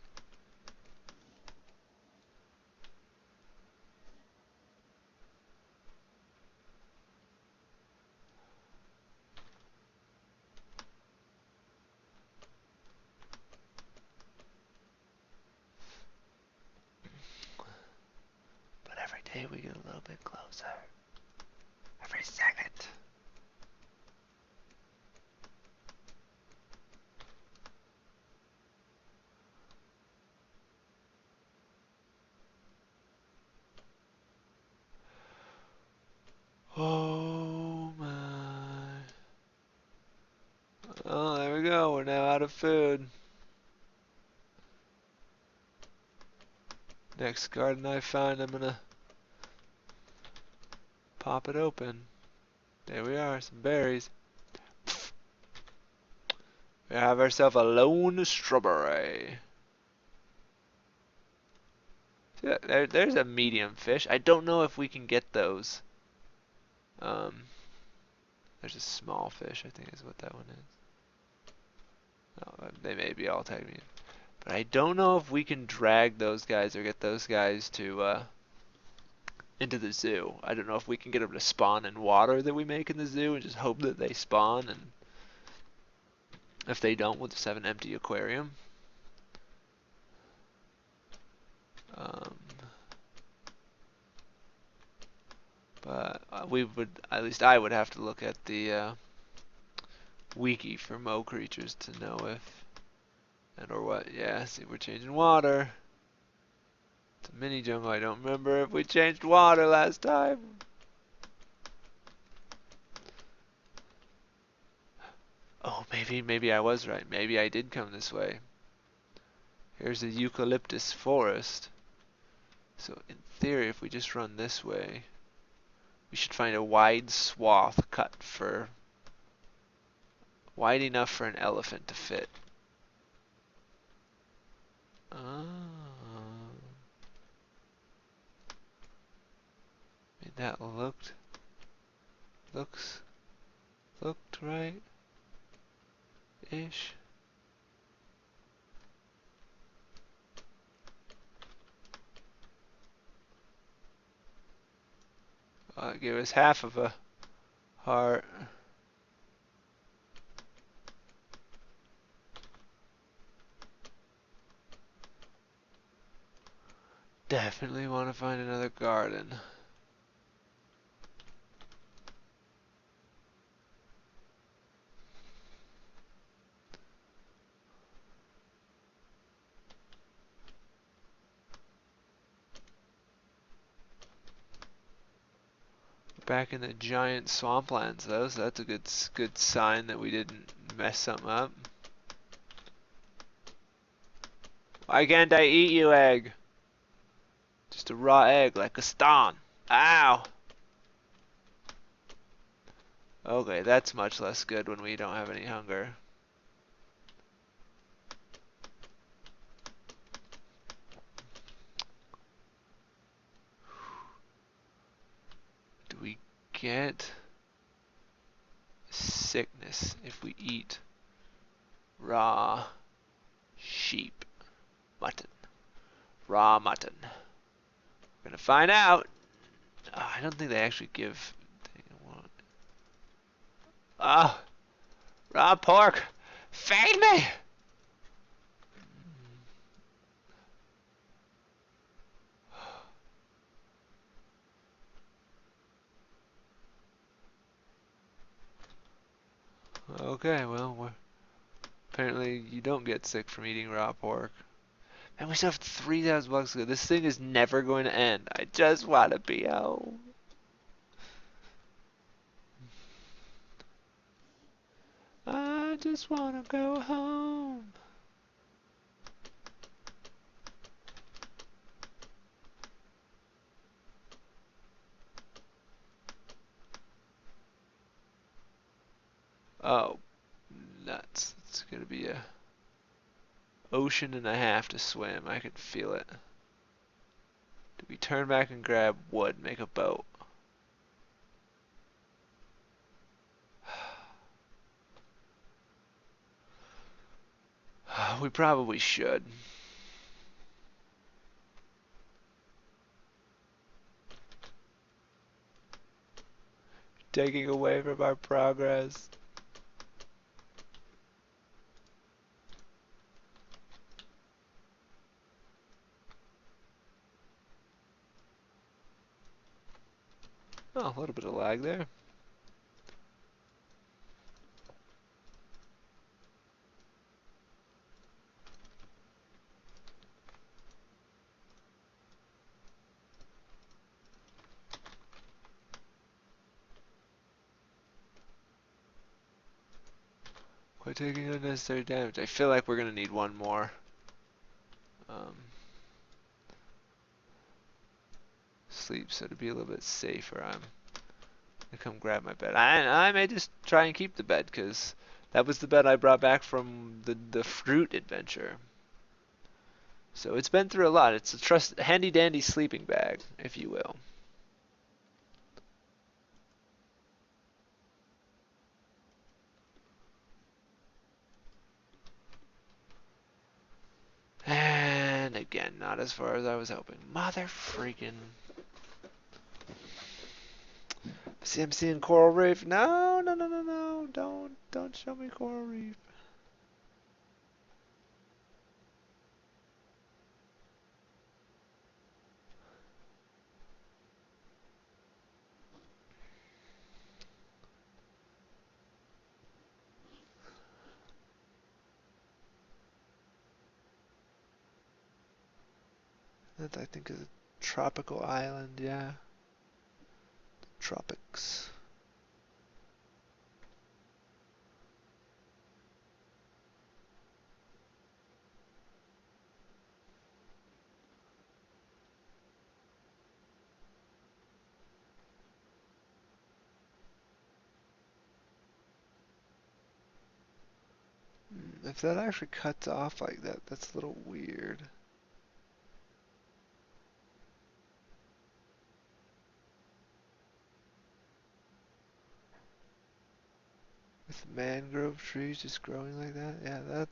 But every day we get a little bit closer. Every second. Oh my. Oh, there we go. We're now out of food. Next garden I find, I'm gonna pop it open. There we are, some berries. We have ourselves a lone strawberry. See, there's a medium fish. I don't know if we can get those. Um, there's a small fish, I think is what that one is. Oh, they may be all tagged me. But I don't know if we can drag those guys or get those guys to into the zoo. I don't know if we can get them to spawn in water that we make in the zoo and just hope that they spawn, and if they don't, we'll just have an empty aquarium. Um, but we would, at least I would have to look at the wiki for Mo creatures to know if and or what. Yeah, see, we're changing water. It's a mini jungle. I don't remember if we changed water last time. Oh, maybe I was right. Maybe I did come this way. Here's a eucalyptus forest. So in theory, if we just run this way, we should find a wide swath cut for wide enough for an elephant to fit. Ah, that looked right ish. Give us half of a heart. Definitely want to find another garden. Back in the giant swamplands though, so that's a good sign that we didn't mess something up. Why can't I eat you, egg? Just a raw egg like a stone. Ow! Okay, that's much less good when we don't have any hunger. Do we get sickness if we eat raw sheep mutton? Raw mutton. We're gonna find out. Oh, I don't think they actually give. Ah, raw pork. Feed me. Okay, well, apparently you don't get sick from eating raw pork. And we still have 3,000 bucks to go. This thing is never going to end. I just want to be home. I just want to go home. Oh, nuts. It's going to be a ocean and a half to swim. I can feel it. Do we turn back and grab wood, make a boat? We probably should. Taking away from our progress. Oh, a little bit of lag there. Quit taking unnecessary damage. I feel like we're gonna need one more. Um, Sleep, so to be a little bit safer, I'm gonna come grab my bed. I may just try and keep the bed, because that was the bed I brought back from the fruit adventure. So it's been through a lot. It's a handy dandy sleeping bag, if you will. And again, not as far as I was hoping. Mother freaking. See, I'm seeing coral reef. No, no, no, no, no. Don't show me coral reef. That I think is a tropical island, yeah. Tropics. If that actually cuts off like that, that's a little weird. With mangrove trees just growing like that, yeah,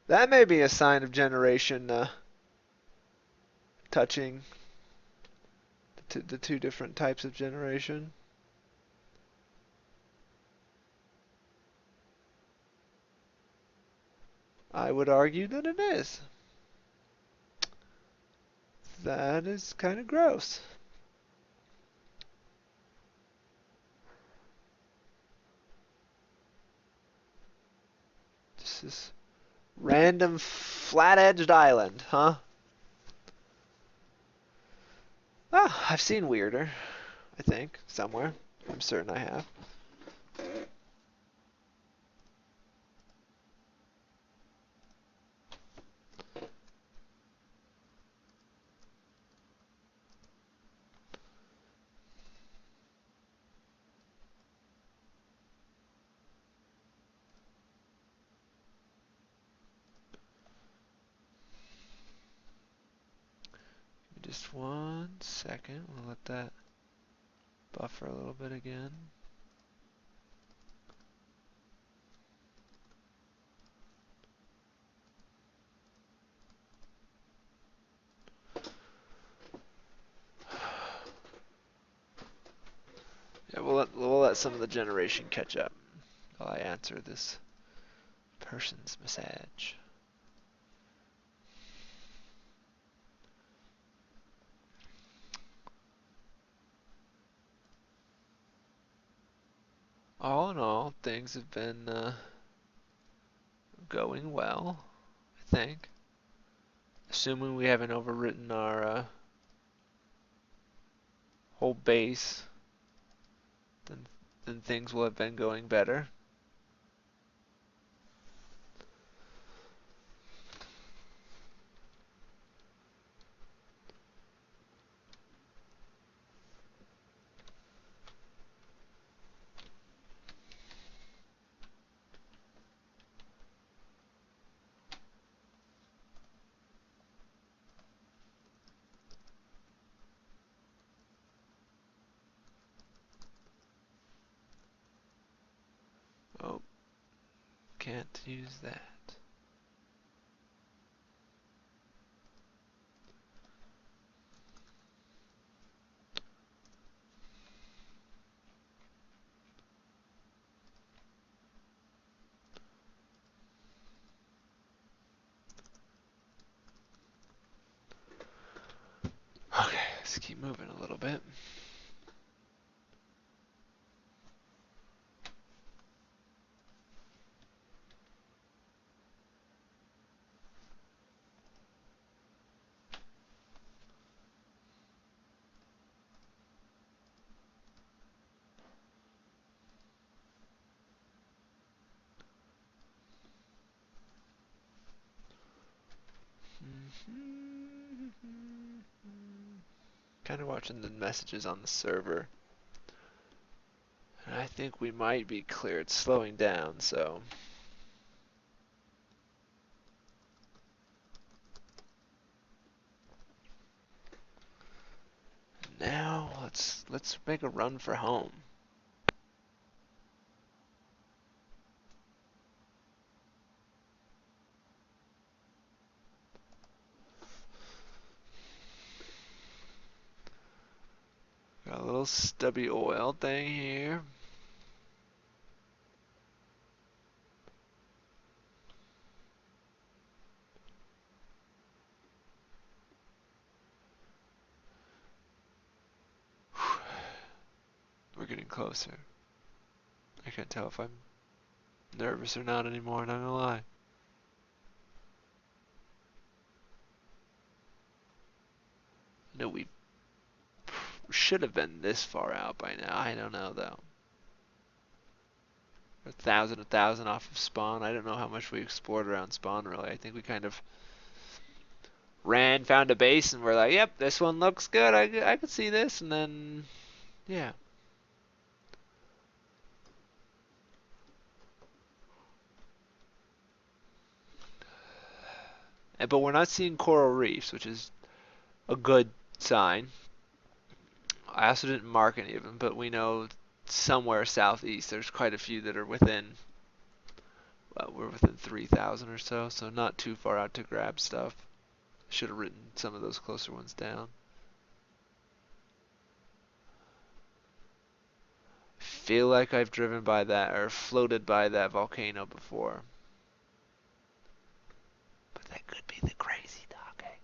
that may be a sign of generation touching the two different types of generation. I would argue that it is. That is kind of gross. This is random flat-edged island, huh? Ah, I've seen weirder, I think, somewhere. I'm certain I have. Just 1 second. We'll let that buffer a little bit again. Yeah, we'll let some of the generation catch up while I answer this person's message. All in all, things have been going well, I think. Assuming we haven't overwritten our whole base, then things will have been going better. Oh, can't use that. Okay, let's keep moving a little bit. Kind of watching the messages on the server. And I think we might be clear. It's slowing down, so. Now let's make a run for home. Got a little stubby oil thing here. We're getting closer. I can't tell if I'm nervous or not anymore, not gonna lie. No, we should have been this far out by now. I don't know though. A thousand off of spawn. I don't know how much we explored around spawn really. I think we kind of ran, found a base, and we're like, yep, this one looks good. I could see this, and then yeah. But we're not seeing coral reefs, which is a good sign. I also didn't mark any of them, but we know somewhere southeast there's quite a few that are within. Well, we're within 3,000 or so, so not too far out to grab stuff. Should have written some of those closer ones down. Feel like I've driven by that or floated by that volcano before. But that could be the crazy docking.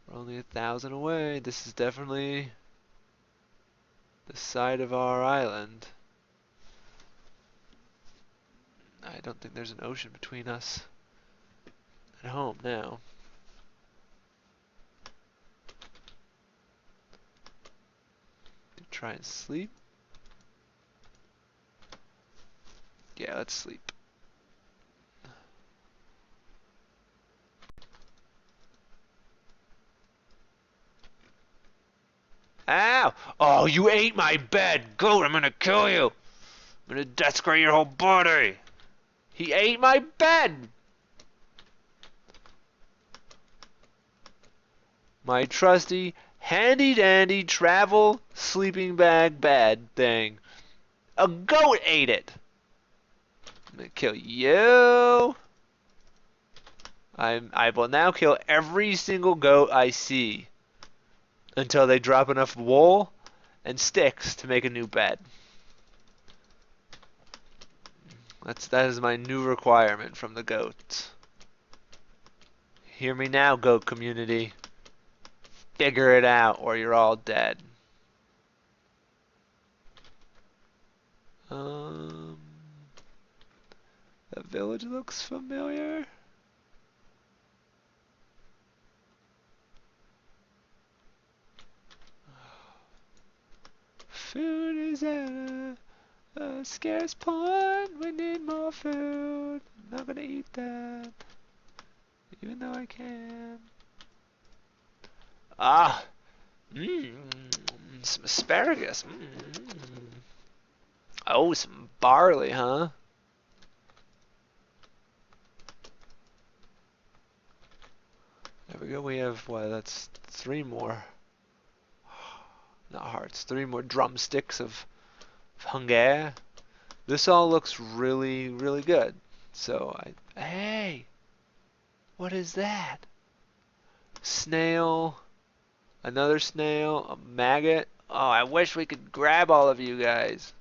We're only 1,000 away. This is definitely the side of our island. I don't think there's an ocean between us and home now. Try and sleep. Yeah, let's sleep. Ow! Oh, you ate my bed! Goat, I'm gonna kill you! I'm gonna desecrate your whole body! He ate my bed! My trusty, handy-dandy travel sleeping bag bed thing. A goat ate it! I'm gonna kill you! I will now kill every single goat I see. until they drop enough wool and sticks to make a new bed. That is my new requirement from the goats. Hear me now, goat community. Figure it out or you're all dead. Um, the village looks familiar. Food is at a scarce point. We need more food. I'm not gonna eat that, even though I can. Ah, some asparagus. Oh, some barley, huh? There we go. We have what? That's 3 more. Not hearts. 3 more drumsticks of hunger. This all looks really, really good. So hey, what is that? Snail, another snail, a maggot. Oh, I wish we could grab all of you guys.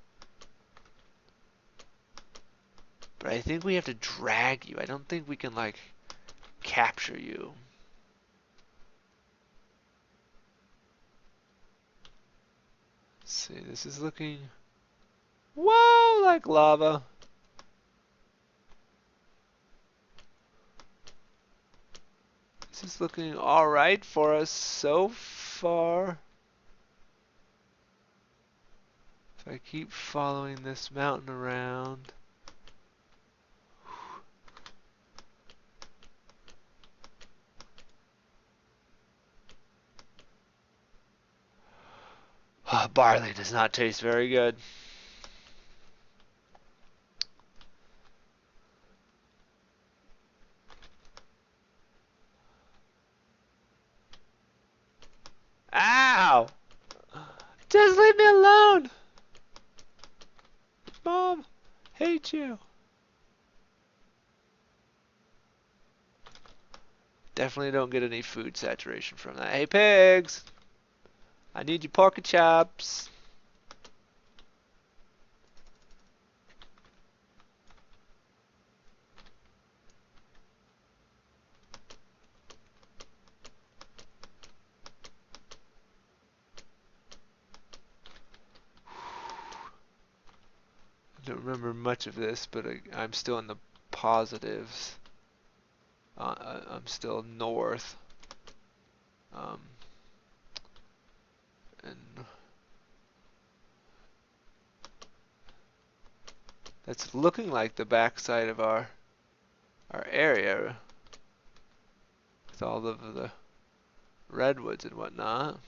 But I think we have to drag you. I don't think we can, like, capture you. Let's see, this is looking, whoa, like lava. This is looking alright for us so far. If I keep following this mountain around. Barley does not taste very good. Ow! Just leave me alone! Mom, hate you. Definitely don't get any food saturation from that. Hey, pigs! I need your pork chops. I don't remember much of this, but I'm still in the positives. I'm still north. Um, and that's looking like the backside of our area with all of the redwoods and whatnot.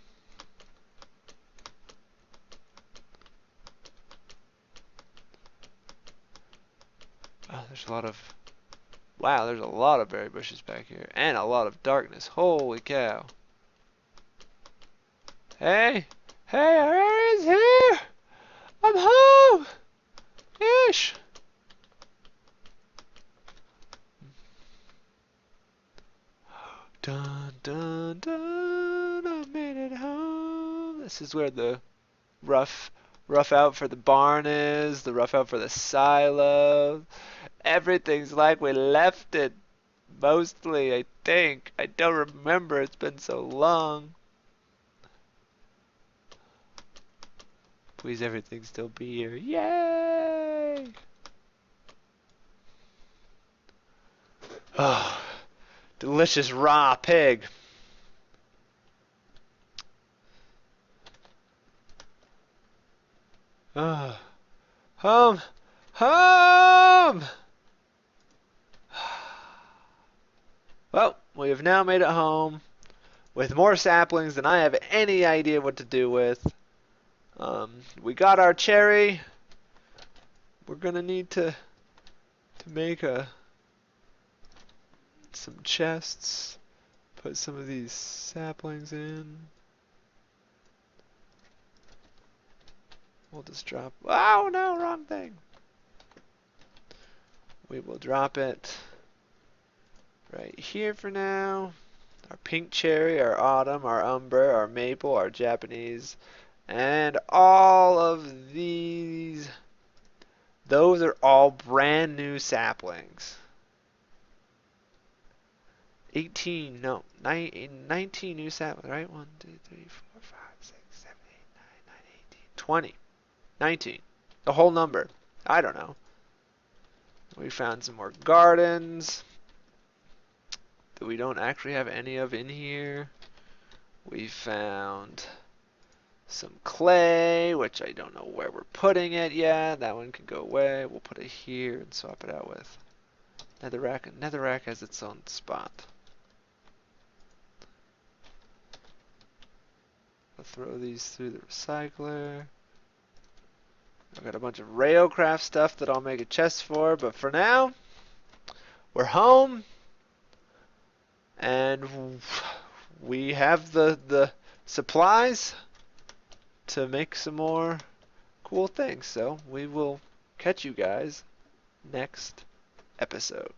Oh, there's a lot of, wow, there's a lot of berry bushes back here and a lot of darkness. Holy cow. Hey, hey, our area's here. I'm home. Ish. Dun dun dun, I made it home. This is where the rough out for the barn is, the rough out for the silo. Everything's like we left it. Mostly, I think. I don't remember, it's been so long. Please everything still be here. Yay! Oh, delicious raw pig. Oh, home! Home! Well, we have now made it home with more saplings than I have any idea what to do with. We got our cherry. We're gonna need to make some chests. Put some of these saplings in. We'll just drop. Oh no, wrong thing. We will drop it right here for now. Our pink cherry, our autumn, our umber, our maple, our Japanese, and all of these. Those are all brand new saplings. 18, no, 19 new saplings, right? 1, 2, 3, 4, 5, 6, 7, 8, 9, 9, 18, 20, 19. The whole number. I don't know. We found some more gardens that we don't actually have any of in here. We found some clay, which I don't know where we're putting it yet. That one can go away. We'll put it here and swap it out with netherrack. Netherrack has its own spot. I'll throw these through the recycler. I've got a bunch of Railcraft stuff that I'll make a chest for, but for now, we're home, and we have the supplies to make some more cool things. So we will catch you guys next episode.